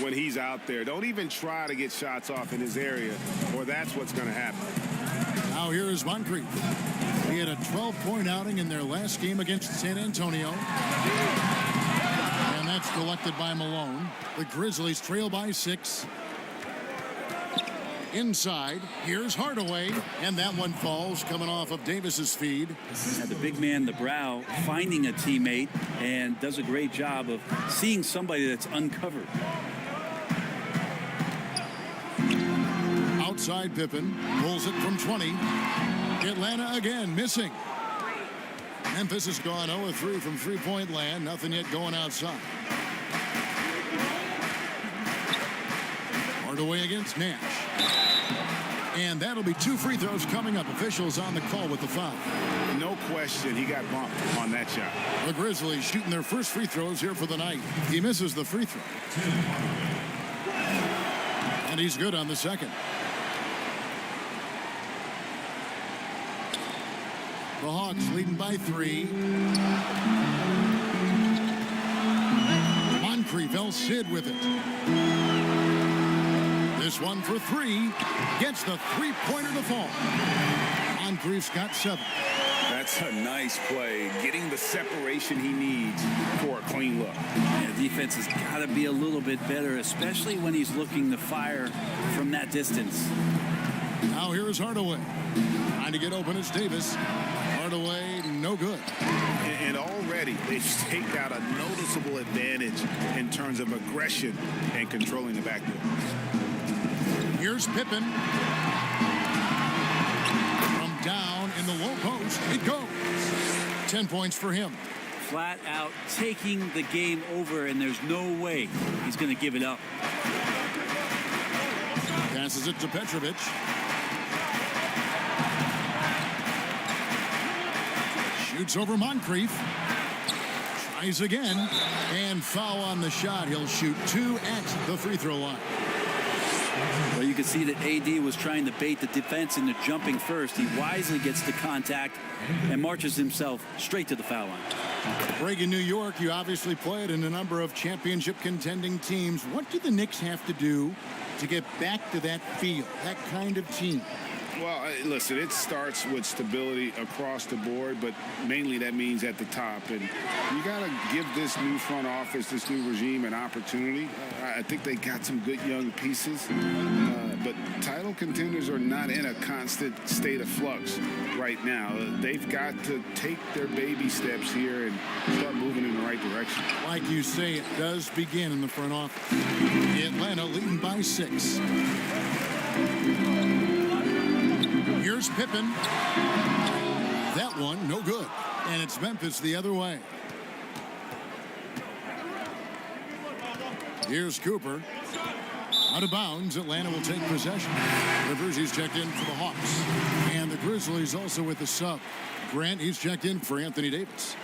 when he's out there. Don't even try to get shots off in his area, or that's what's going to happen. Now here is Moncrief. He had a 12-point outing in their last game against San Antonio. And that's collected by Malone. The Grizzlies trail by 6. Inside, here's Hardaway, and that one falls coming off of Davis's feed. Now the big man, the brow, finding a teammate and does a great job of seeing somebody that's uncovered. Outside Pippen, pulls it from 20. Atlanta again, missing. Memphis has gone 0-3 from three-point land. Nothing yet going outside. Hardaway against Nash. And that'll be 2 free throws coming up. Officials on the call with the foul. No question, he got bumped on that shot. The Grizzlies shooting their first free throws here for the night. He misses the free throw. And he's good on the second. The Hawks leading by 3. Moncrief, El Cid with it. This one for 3. Gets the three-pointer to fall. Moncrief's got 7. That's a nice play. Getting the separation he needs for a clean look. Yeah, defense has got to be a little bit better, especially when he's looking to fire from that distance. Now here is Hardaway. Trying to get open is Davis. Hardaway, no good. And already they've staked out a noticeable advantage in terms of aggression and controlling the backcourt. Here's Pippen. From down in the low post, it goes. 10 points for him. Flat out taking the game over, and there's no way he's going to give it up. Passes it to Petrovic. Shoots over Moncrief. Tries again. And foul on the shot. He'll shoot 2 at the free throw line. Well, you can see that AD was trying to bait the defense into jumping first. He wisely gets the contact and marches himself straight to the foul line. Greg, in New York, you obviously played in a number of championship contending teams. What do the Knicks have to do to get back to that feel, that kind of team? Well, listen, it starts with stability across the board, but mainly that means at the top. And you got to give this new front office, this new regime, an opportunity. I think they got some good young pieces, but title contenders are not in a constant state of flux right now. They've got to take their baby steps here and start moving in the right direction. Like you say, it does begin in the front office. Atlanta leading by 6. Here's Pippen. That one, no good. And it's Memphis the other way. Here's Cooper. Out of bounds, Atlanta will take possession. Rivers, he's checked in for the Hawks. And the Grizzlies also with the sub. Grant, he's checked in for Anthony Davis.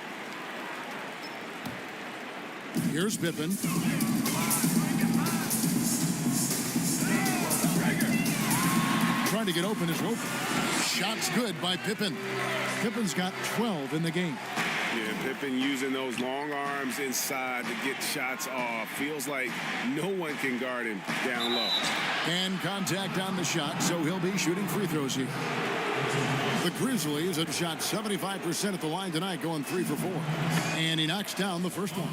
Here's Pippen. Trying to get open is Roper. Shot's good by Pippen. Pippen's got 12 in the game. Yeah, Pippen using those long arms inside to get shots off. Feels like no one can guard him down low. And contact on the shot, so he'll be shooting free throws here. The Grizzlies have shot 75% at the line tonight, going 3 for 4. And he knocks down the first one.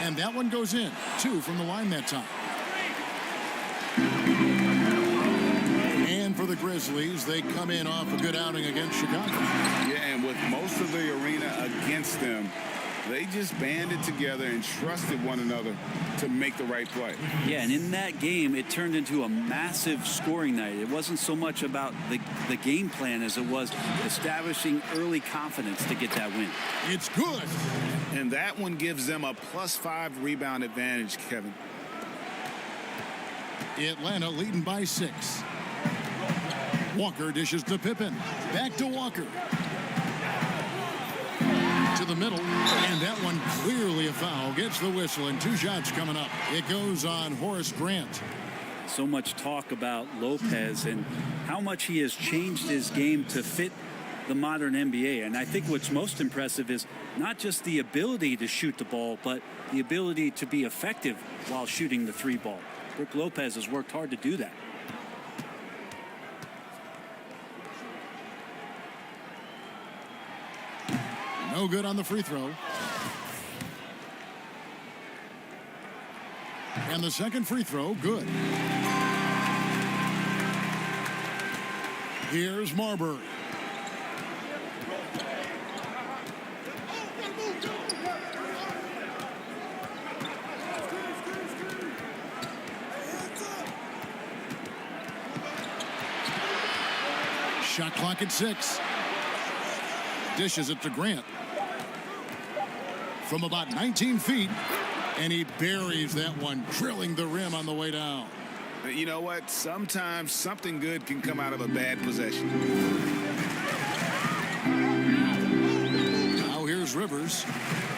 And that one goes in. 2 from the line that time. And for the Grizzlies, they come in off a good outing against Chicago. Yeah, and with most of the arena against them, they just banded together and trusted one another to make the right play. Yeah, and in that game, it turned into a massive scoring night. It wasn't so much about the game plan as it was establishing early confidence to get that win. It's good. And that one gives them a +5 rebound advantage, Kevin. Atlanta leading by 6. Walker dishes to Pippen. Back to Walker. To the middle, and that one clearly a foul. Gets the whistle, and 2 shots coming up. It goes on Horace Grant. So much talk about Lopez and how much he has changed his game to fit the modern NBA. And I think what's most impressive is not just the ability to shoot the ball, but the ability to be effective while shooting the 3 ball. Brook Lopez has worked hard to do that. No good on the free throw. And the second free throw, good. Here's Marbury. Shot clock at 6. Dishes it to Grant. From about 19 feet, and he buries that one, drilling the rim on the way down. You know what? Sometimes something good can come out of a bad possession. Now here's Rivers,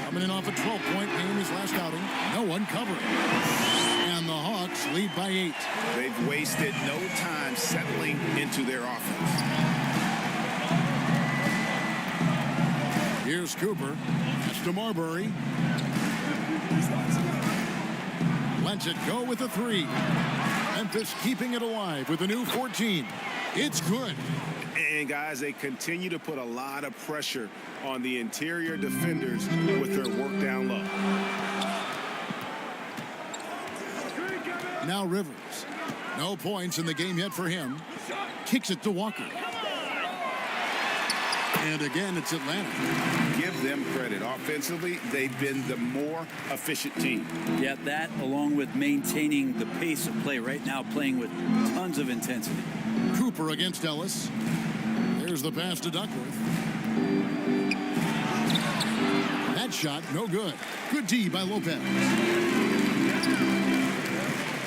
coming in off a 12-point game his last outing. No one covering. And the Hawks lead by 8. They've wasted no time settling into their offense. Here's Cooper. That's to Marbury. Lets it go with a 3. Memphis keeping it alive with a new 14. It's good. And guys, they continue to put a lot of pressure on the interior defenders with their work down low. Now Rivers. No points in the game yet for him. Kicks it to Walker. And again, it's Atlanta. Give them credit. Offensively, they've been the more efficient team. Yeah, that along with maintaining the pace of play right now, playing with tons of intensity. Cooper against Ellis. There's the pass to Duckworth. That shot, no good. Good D by Lopez.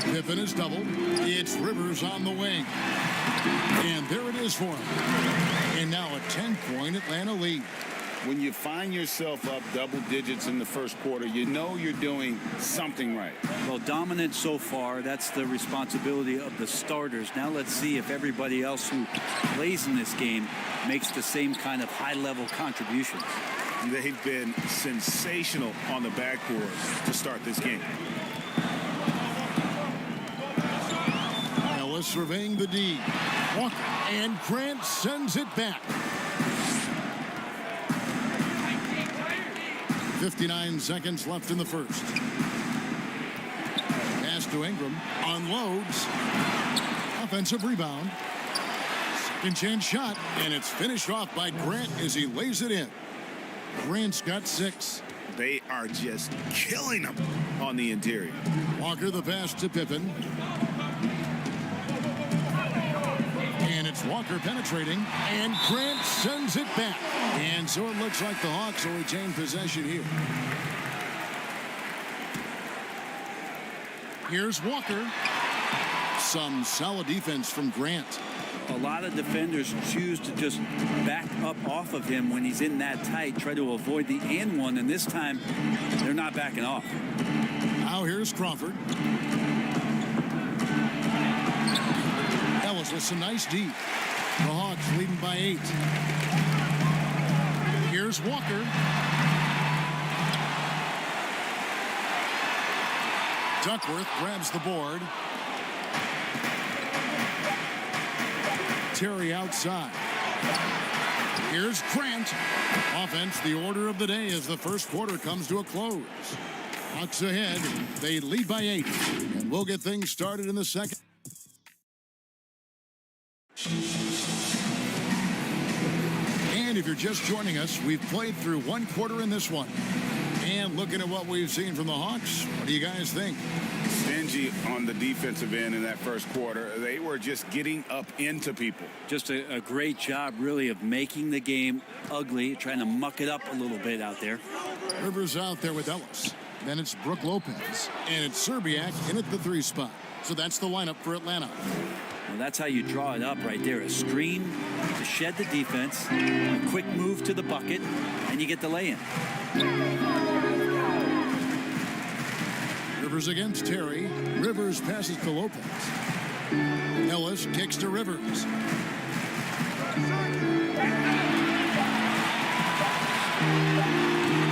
Pippen is doubled. It's Rivers on the wing. And there it is for him. And now a 10-point Atlanta lead. When you find yourself up double digits in the first quarter, you know you're doing something right. Well, dominant so far. That's the responsibility of the starters. Now let's see if everybody else who plays in this game makes the same kind of high-level contributions. They've been sensational on the backboard to start this game. Ellis surveying the D. Walker, and Grant sends it back. 59 seconds left in the first. Pass to Ingram. Unloads. Offensive rebound. Second chance shot. And it's finished off by Grant as he lays it in. Grant's got 6. They are just killing them on the interior. Walker the pass to Pippen. And it's Walker penetrating, and Grant sends it back. And so it looks like the Hawks will retain possession here. Here's Walker. Some solid defense from Grant. A lot of defenders choose to just back up off of him when he's in that tight, try to avoid the and one, and this time they're not backing off. Now here's Crawford. Ellis with some nice D. The Hawks leading by 8. Here's Walker. Duckworth grabs the board. Terry outside. Here's Grant. Offense, the order of the day as the first quarter comes to a close. Hawks ahead. They lead by 8. And we'll get things started in the second. And if you're just joining us, we've played through one quarter in this one. And looking at what we've seen from the Hawks, what do you guys think? Stingy on the defensive end in that first quarter. They were just getting up into people. Just a great job, really, of making the game ugly, trying to muck it up a little bit out there. Rivers out there with Ellis. Then it's Brook Lopez. And it's Serbiak in at the 3 spot. So that's the lineup for Atlanta. Well, that's how you draw it up right there. A screen to shed the defense, a quick move to the bucket, and you get the lay-in. Rivers against Terry. Rivers passes to Lopez. Ellis kicks to Rivers.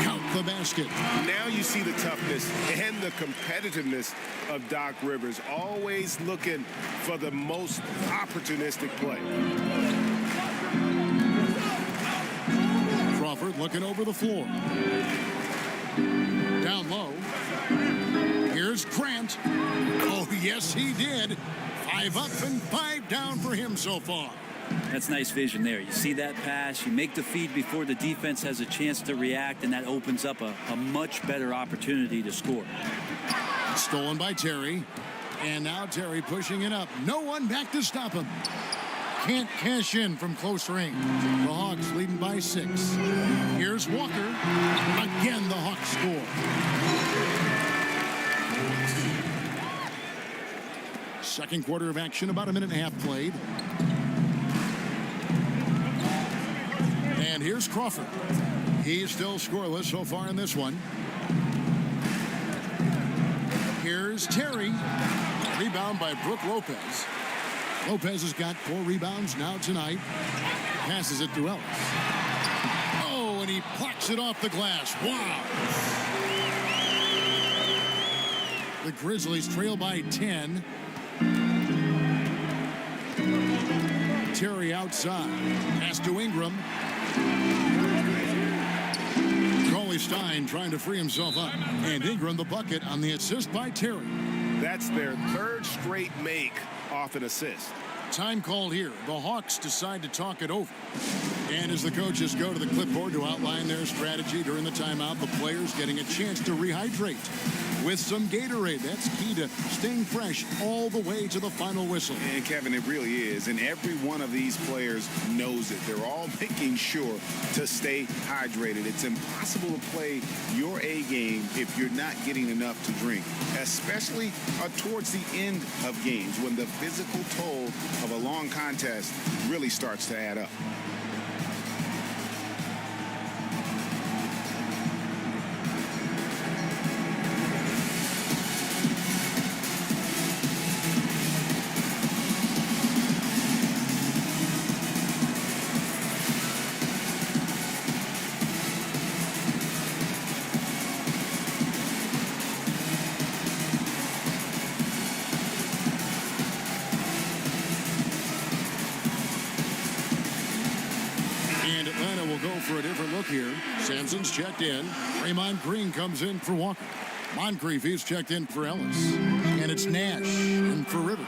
Count the basket. Now you see the toughness and the competitiveness of Doc Rivers, always looking for the most opportunistic play. Crawford looking over the floor. Down low. Here's Grant. Oh, yes, he did. 5 up and 5 down for him so far. That's nice vision there. You see that pass, you make the feed before the defense has a chance to react, and that opens up a much better opportunity to score. Stolen by Terry. And now Terry pushing it up. No one back to stop him. Can't cash in from close range. The Hawks leading by 6. Here's Walker. Again, the Hawks score. Second quarter of action, about a minute and a half played. And here's Crawford. He's still scoreless so far in this one. Here's Terry. Rebound by Brook Lopez. Lopez has got 4 rebounds now tonight. Passes it to Ellis. Oh, and he plucks it off the glass. Wow. The Grizzlies trail by 10. Terry outside. Pass to Ingram. Coley Stein trying to free himself up. And Ingram the bucket on the assist by Terry. That's their 3rd straight make off an assist. Time called here. The Hawks decide to talk it over. And as the coaches go to the clipboard to outline their strategy during the timeout, the players getting a chance to rehydrate with some Gatorade. That's key to staying fresh all the way to the final whistle. And Kevin, it really is. And every one of these players knows it. They're all making sure to stay hydrated. It's impossible to play your A game if you're not getting enough to drink, especially towards the end of games when the physical toll of a long contest really starts to add up. For a different look here. Sampson's checked in. Draymond Green comes in for Walker. Moncrief is checked in for Ellis. And it's Nash in for Rivers.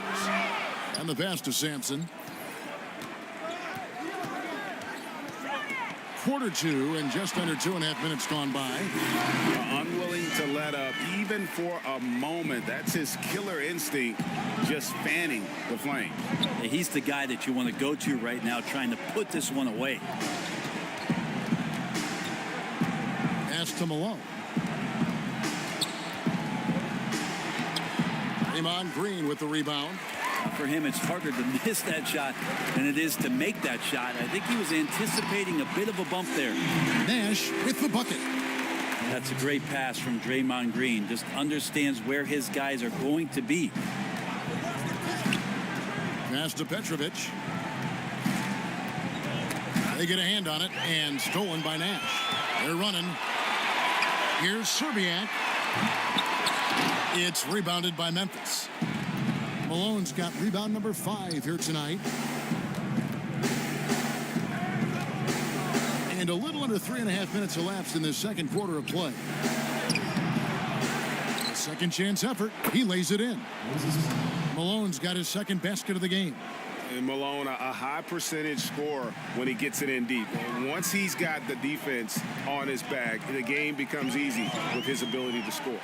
And the pass to Sampson. Quarter 2 and just under 2.5 minutes gone by. Unwilling to let up even for a moment. That's his killer instinct, just fanning the flame. He's the guy that you want to go to right now, trying to put this one away. Pass to Malone. Draymond Green with the rebound. For him, it's harder to miss that shot than it is to make that shot. I think he was anticipating a bit of a bump there. Nash with the bucket. That's a great pass from Draymond Green. Just understands where his guys are going to be. Pass to Petrovic. They get a hand on it and stolen by Nash. They're running. Here's Serbiak. It's rebounded by Memphis. Malone's got rebound number 5 here tonight. And a little under 3.5 minutes elapsed in this second quarter of play. A second chance effort. He lays it in. Malone's got his second basket of the game. And Malone, a high percentage scorer when he gets it in deep. And once he's got the defense on his back, the game becomes easy with his ability to score.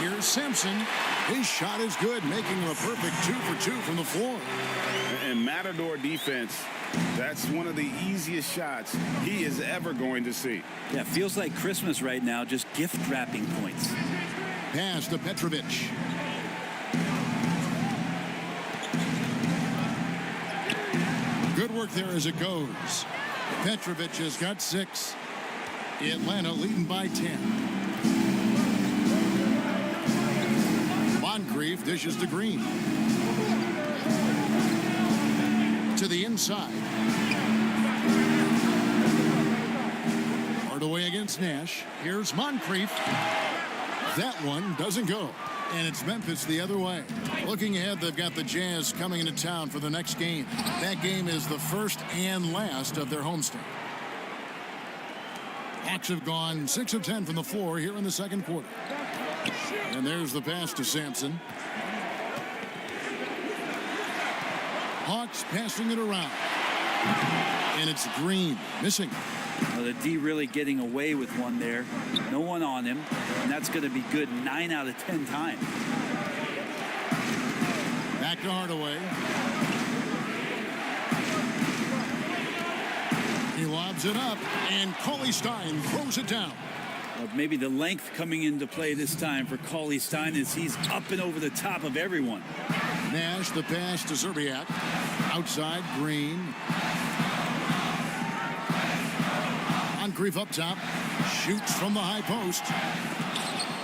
Here's Simpson. His shot is good, making him a perfect 2 for 2 from the floor. And Matador defense, that's one of the easiest shots he is ever going to see. Yeah, feels like Christmas right now, just gift wrapping points. Pass to Petrovic. Good work there as it goes. Petrovic has got 6. Atlanta leading by 10. Moncrief dishes to Green. To the inside. Hardaway against Nash. Here's Moncrief. That one doesn't go. And it's Memphis the other way. Looking ahead, they've got the Jazz coming into town for the next game. That game is the first and last of their homestand. Hawks have gone 6 of 10 from the floor here in the second quarter. And there's the pass to Sampson. Hawks passing it around. And it's Green missing. Well, the D really getting away with one there. No one on him. And that's going to be good 9 out of 10 times. Back to Hardaway. He lobs it up, and Cauley Stein throws it down. Maybe the length coming into play this time for Cauley Stein is he's up and over the top of everyone. Nash, the pass to Serbiak. Outside, Green. Moncrief up top. Shoots from the high post.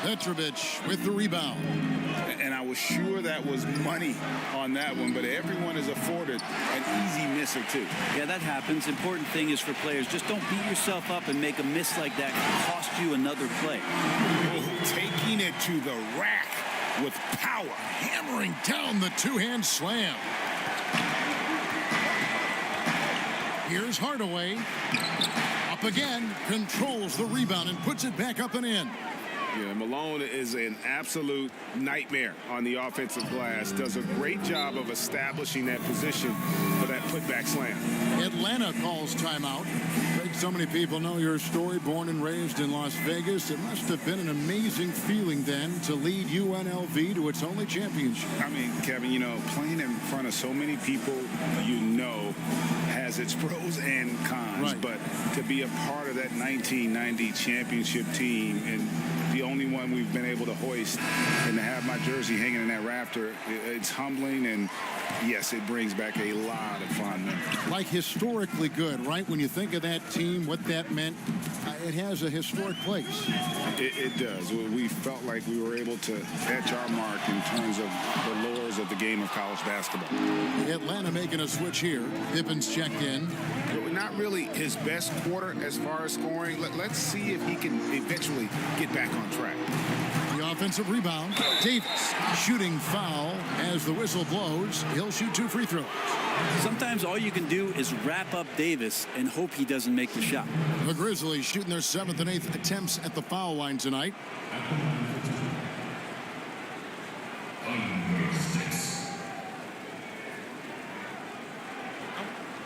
Petrovic with the rebound. And I was sure that was money on that one, but everyone is afforded an easy miss or two. Yeah, that happens. Important thing is for players, just don't beat yourself up and make a miss like that can cost you another play. Oh, taking it to the rack with power. Hammering down the two-hand slam. Here's Hardaway. Up again, controls the rebound and puts it back up and in. Yeah, Malone is an absolute nightmare on the offensive glass. Does a great job of establishing that position for that putback slam. Atlanta calls timeout. Craig, so many people know your story. Born and raised in Las Vegas. It must have been an amazing feeling then to lead UNLV to its only championship. I mean, Kevin, you know, playing in front of so many people you know has its pros and cons. Right. But to be a part of that 1990 championship team and the only one we've been able to hoist and to have my jersey hanging in that rafter, it's humbling, and yes, it brings back a lot of fond memories. Like historically good, right? When you think of that team, what that meant, it has a historic place. It does. We felt like we were able to etch our mark in terms of the lures of the game of college basketball. Atlanta making a switch here. Pippin's checked in. Not really his best quarter as far as scoring. Let's see if he can eventually get back on track. The offensive rebound. Davis shooting foul as the whistle blows. He'll shoot 2 free throws. Sometimes all you can do is wrap up Davis and hope he doesn't make the shot. The Grizzlies shooting their 7th and 8th attempts at the foul line tonight.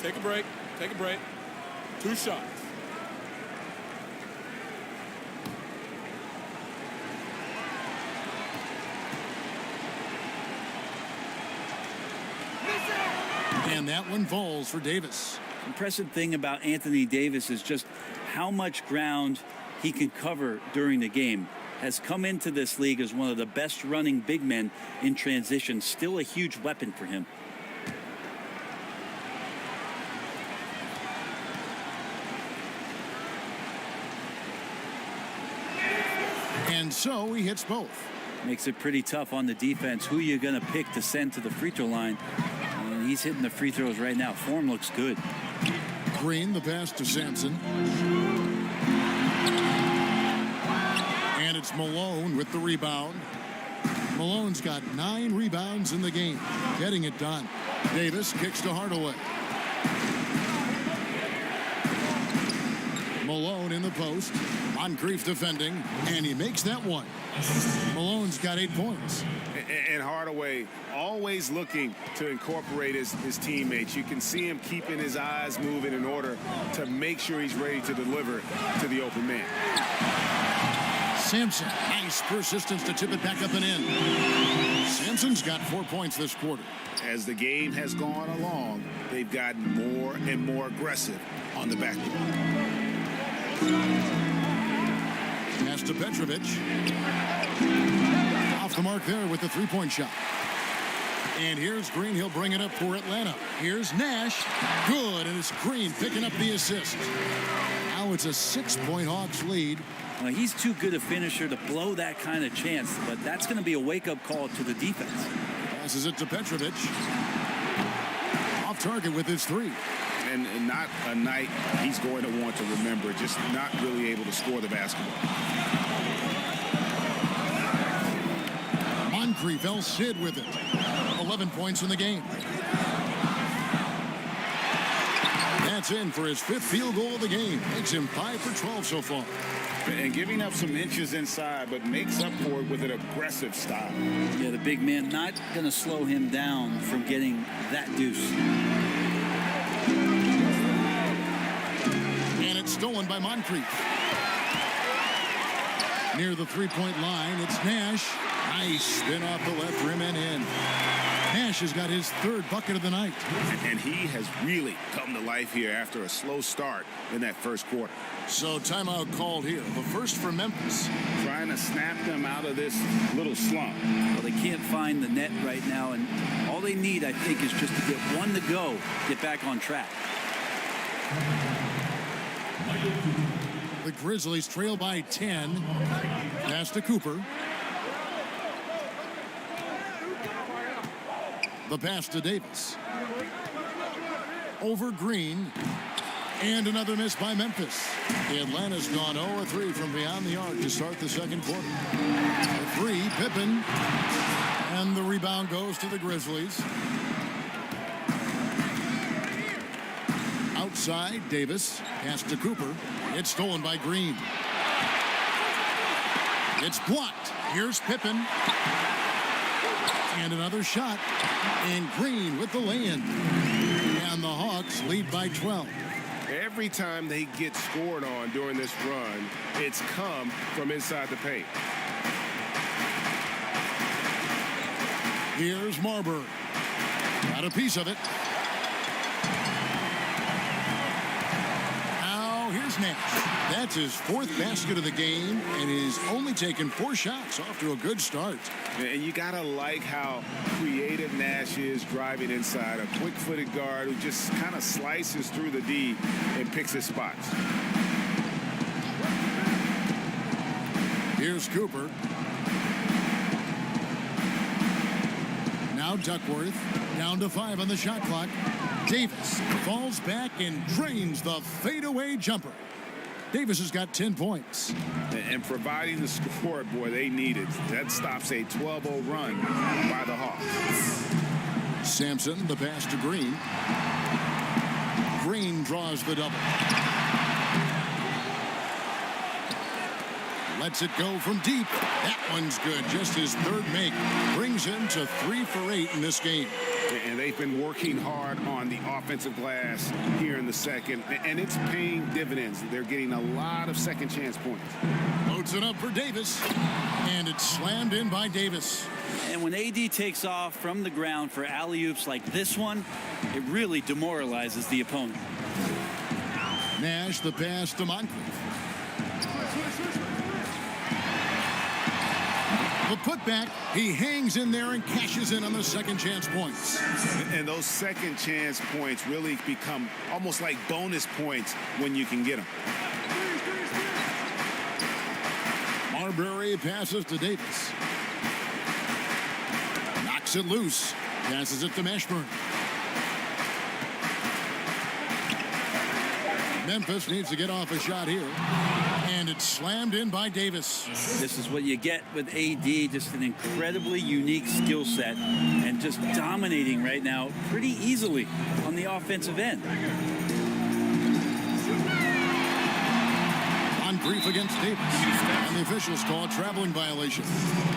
Take a break. Take a break. 2 shots. And that one falls for Davis. Impressive thing about Anthony Davis is just how much ground he can cover during the game. Has come into this league as one of the best running big men in transition. Still a huge weapon for him. And so he hits both. Makes it pretty tough on the defense. Who you going to pick to send to the free throw line? And he's hitting the free throws right now. Form looks good. Green, the pass to Sampson. And it's Malone with the rebound. Malone's got 9 rebounds in the game, getting it done. Davis kicks to Hardaway. Malone in the post. Moncrief defending, and he makes that one. Malone's got 8 points. And Hardaway always looking to incorporate his teammates. You can see him keeping his eyes moving in order to make sure he's ready to deliver to the open man. Sampson, nice persistence to tip it back up and in. Sampson's got 4 points this quarter. As the game has gone along, they've gotten more and more aggressive on the backboard. Pass to Petrovic. Off the mark there with the 3-point shot. And here's Green. He'll bring it up for Atlanta. Here's Nash. Good, and it's Green picking up the assist. Now it's a 6-point Hawks lead. Well, he's too good a finisher to blow that kind of chance, but that's going to be a wake-up call to the defense. Passes it to Petrovic. Off target with his 3. And not a night he's going to want to remember, just not really able to score the basketball. Moncrief El Cid with it. 11 points in the game. That's in for his 5th field goal of the game. Makes him 5 for 12 so far. And giving up some inches inside, but makes up for it with an aggressive style. Yeah, the big man not going to slow him down from getting that deuce. And it's stolen by Moncrief. Near the 3-point line, it's Nash. Nice spin off the left rim and in. Nash has got his 3rd bucket of the night. And he has really come to life here after a slow start in that first quarter. So timeout called here. The first for Memphis. Trying to snap them out of this little slump. Well, they can't find the net right now, and all they need, I think, is just to get one to go, get back on track. The Grizzlies trail by 10. Pass to Cooper. The pass to Davis. Over Green. And another miss by Memphis. Atlanta's gone 0-3 from beyond the arc to start the second quarter. The 3, Pippen. And the rebound goes to the Grizzlies. Outside, Davis. Pass to Cooper. It's stolen by Green. It's blocked. Here's Pippen. And another shot. And Green with the lay-in. And the Hawks lead by 12. Every time they get scored on during this run, it's come from inside the paint. Here's Marbury. Got a piece of it. Now here's Nash. That's his 4th basket of the game, and he's only taken 4 shots. Off to a good start. And you got to like how creative Nash is driving inside. A quick-footed guard who just kind of slices through the D and picks his spots. Here's Cooper. Now Duckworth. Down to 5 on the shot clock. Davis falls back and drains the fadeaway jumper. Davis has got 10 points. And providing the scoreboard they needed. That stops a 12-0 run by the Hawks. Sampson, the pass to Green. Green draws the double. Lets it go from deep. That one's good. Just his 3rd make. Brings him to 3 for 8 in this game. And they've been working hard on the offensive glass here in the second. And it's paying dividends. They're getting a lot of second chance points. Loads it up for Davis. And it's slammed in by Davis. And when AD takes off from the ground for alley-oops like this one, it really demoralizes the opponent. Nash, the pass to Moncrief. The putback, he hangs in there and cashes in on the second chance points. And those second chance points really become almost like bonus points when you can get them. Marbury passes to Davis. Knocks it loose. Passes it to Mashburn. Memphis needs to get off a shot here. And it's slammed in by Davis. This is what you get with AD, just an incredibly unique skill set and just dominating right now pretty easily on the offensive end. On brief against Davis. And the officials call a traveling violation.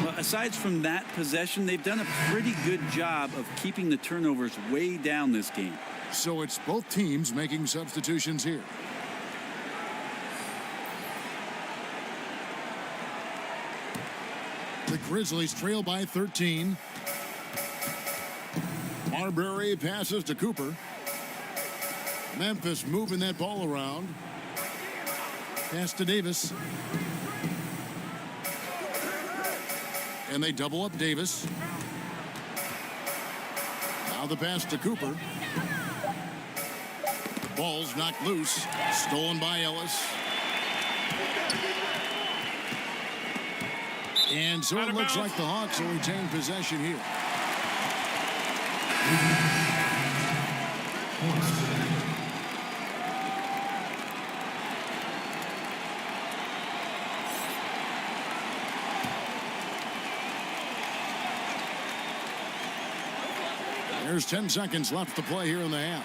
Well, aside from that possession, they've done a pretty good job of keeping the turnovers way down this game. So it's both teams making substitutions here. The Grizzlies trail by 13. Marbury passes to Cooper. Memphis moving that ball around. Pass to Davis. And they double up Davis. Now the pass to Cooper. Ball's knocked loose. Stolen by Ellis. And so it looks like the Hawks will retain possession here. There's 10 seconds left to play here in the half.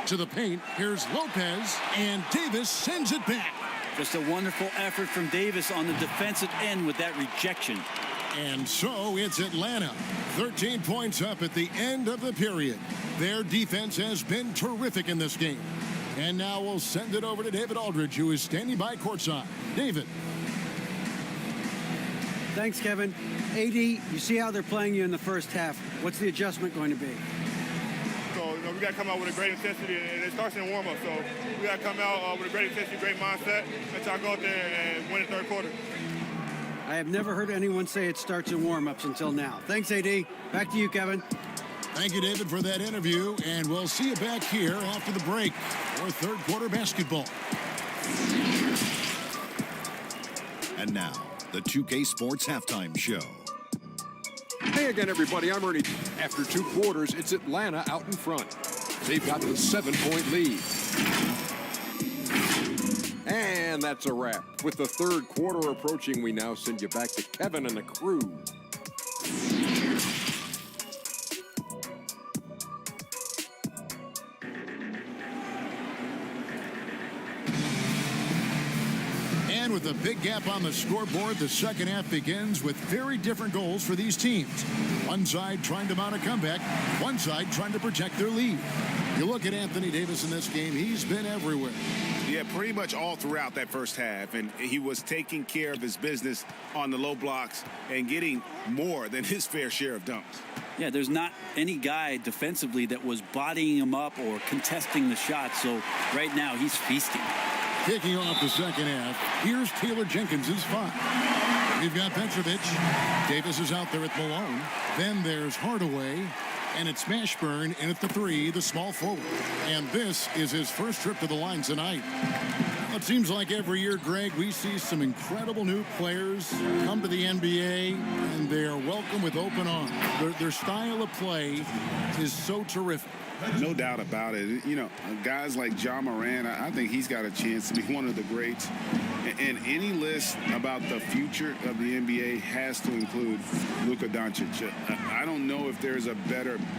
To the paint. Here's Lopez. And Davis sends it back. Just a wonderful effort from Davis on the defensive end with that rejection. And so it's Atlanta. 13 points up at the end of the period. Their defense has been terrific in this game. And now we'll send it over to David Aldridge, who is standing by courtside. David. Thanks, Kevin. AD, you see how they're playing you in the first half. What's the adjustment going to be? So, we got to come out with a great intensity, and it starts in the warm-up. So, we got to come out with a great intensity, great mindset, and try to go out there and win the third quarter. I have never heard anyone say it starts in warm-ups until now. Thanks, AD. Back to you, Kevin. Thank you, David, for that interview, and we'll see you back here after the break for third quarter basketball. And now, the 2K Sports Halftime Show. Hey again, everybody. I'm Ernie. After 2 quarters, it's Atlanta out in front. They've got the 7-point lead. And that's a wrap. With the third quarter approaching, we now send you back to Kevin and the crew. And with a big gap on the scoreboard, the second half begins with very different goals for these teams. One side trying to mount a comeback, one side trying to protect their lead. You look at Anthony Davis in this game, he's been everywhere. Yeah, pretty much all throughout that first half, and he was taking care of his business on the low blocks and getting more than his fair share of dunks. Yeah, there's not any guy defensively that was bodying him up or contesting the shot, so right now he's feasting. Kicking off the second half, here's Taylor Jenkins' 5. We've got Petrovic. Davis is out there at Malone. Then there's Hardaway. And it's Mashburn in at the 3, the small forward. And this is his first trip to the line tonight. It seems like every year, Greg, we see some incredible new players come to the NBA, and they are welcome with open arms. Their style of play is so terrific. No doubt about it. You know, guys like Ja Morant, I think he's got a chance to be one of the greats. And any list about the future of the NBA has to include Luka Doncic. I don't know if there's a better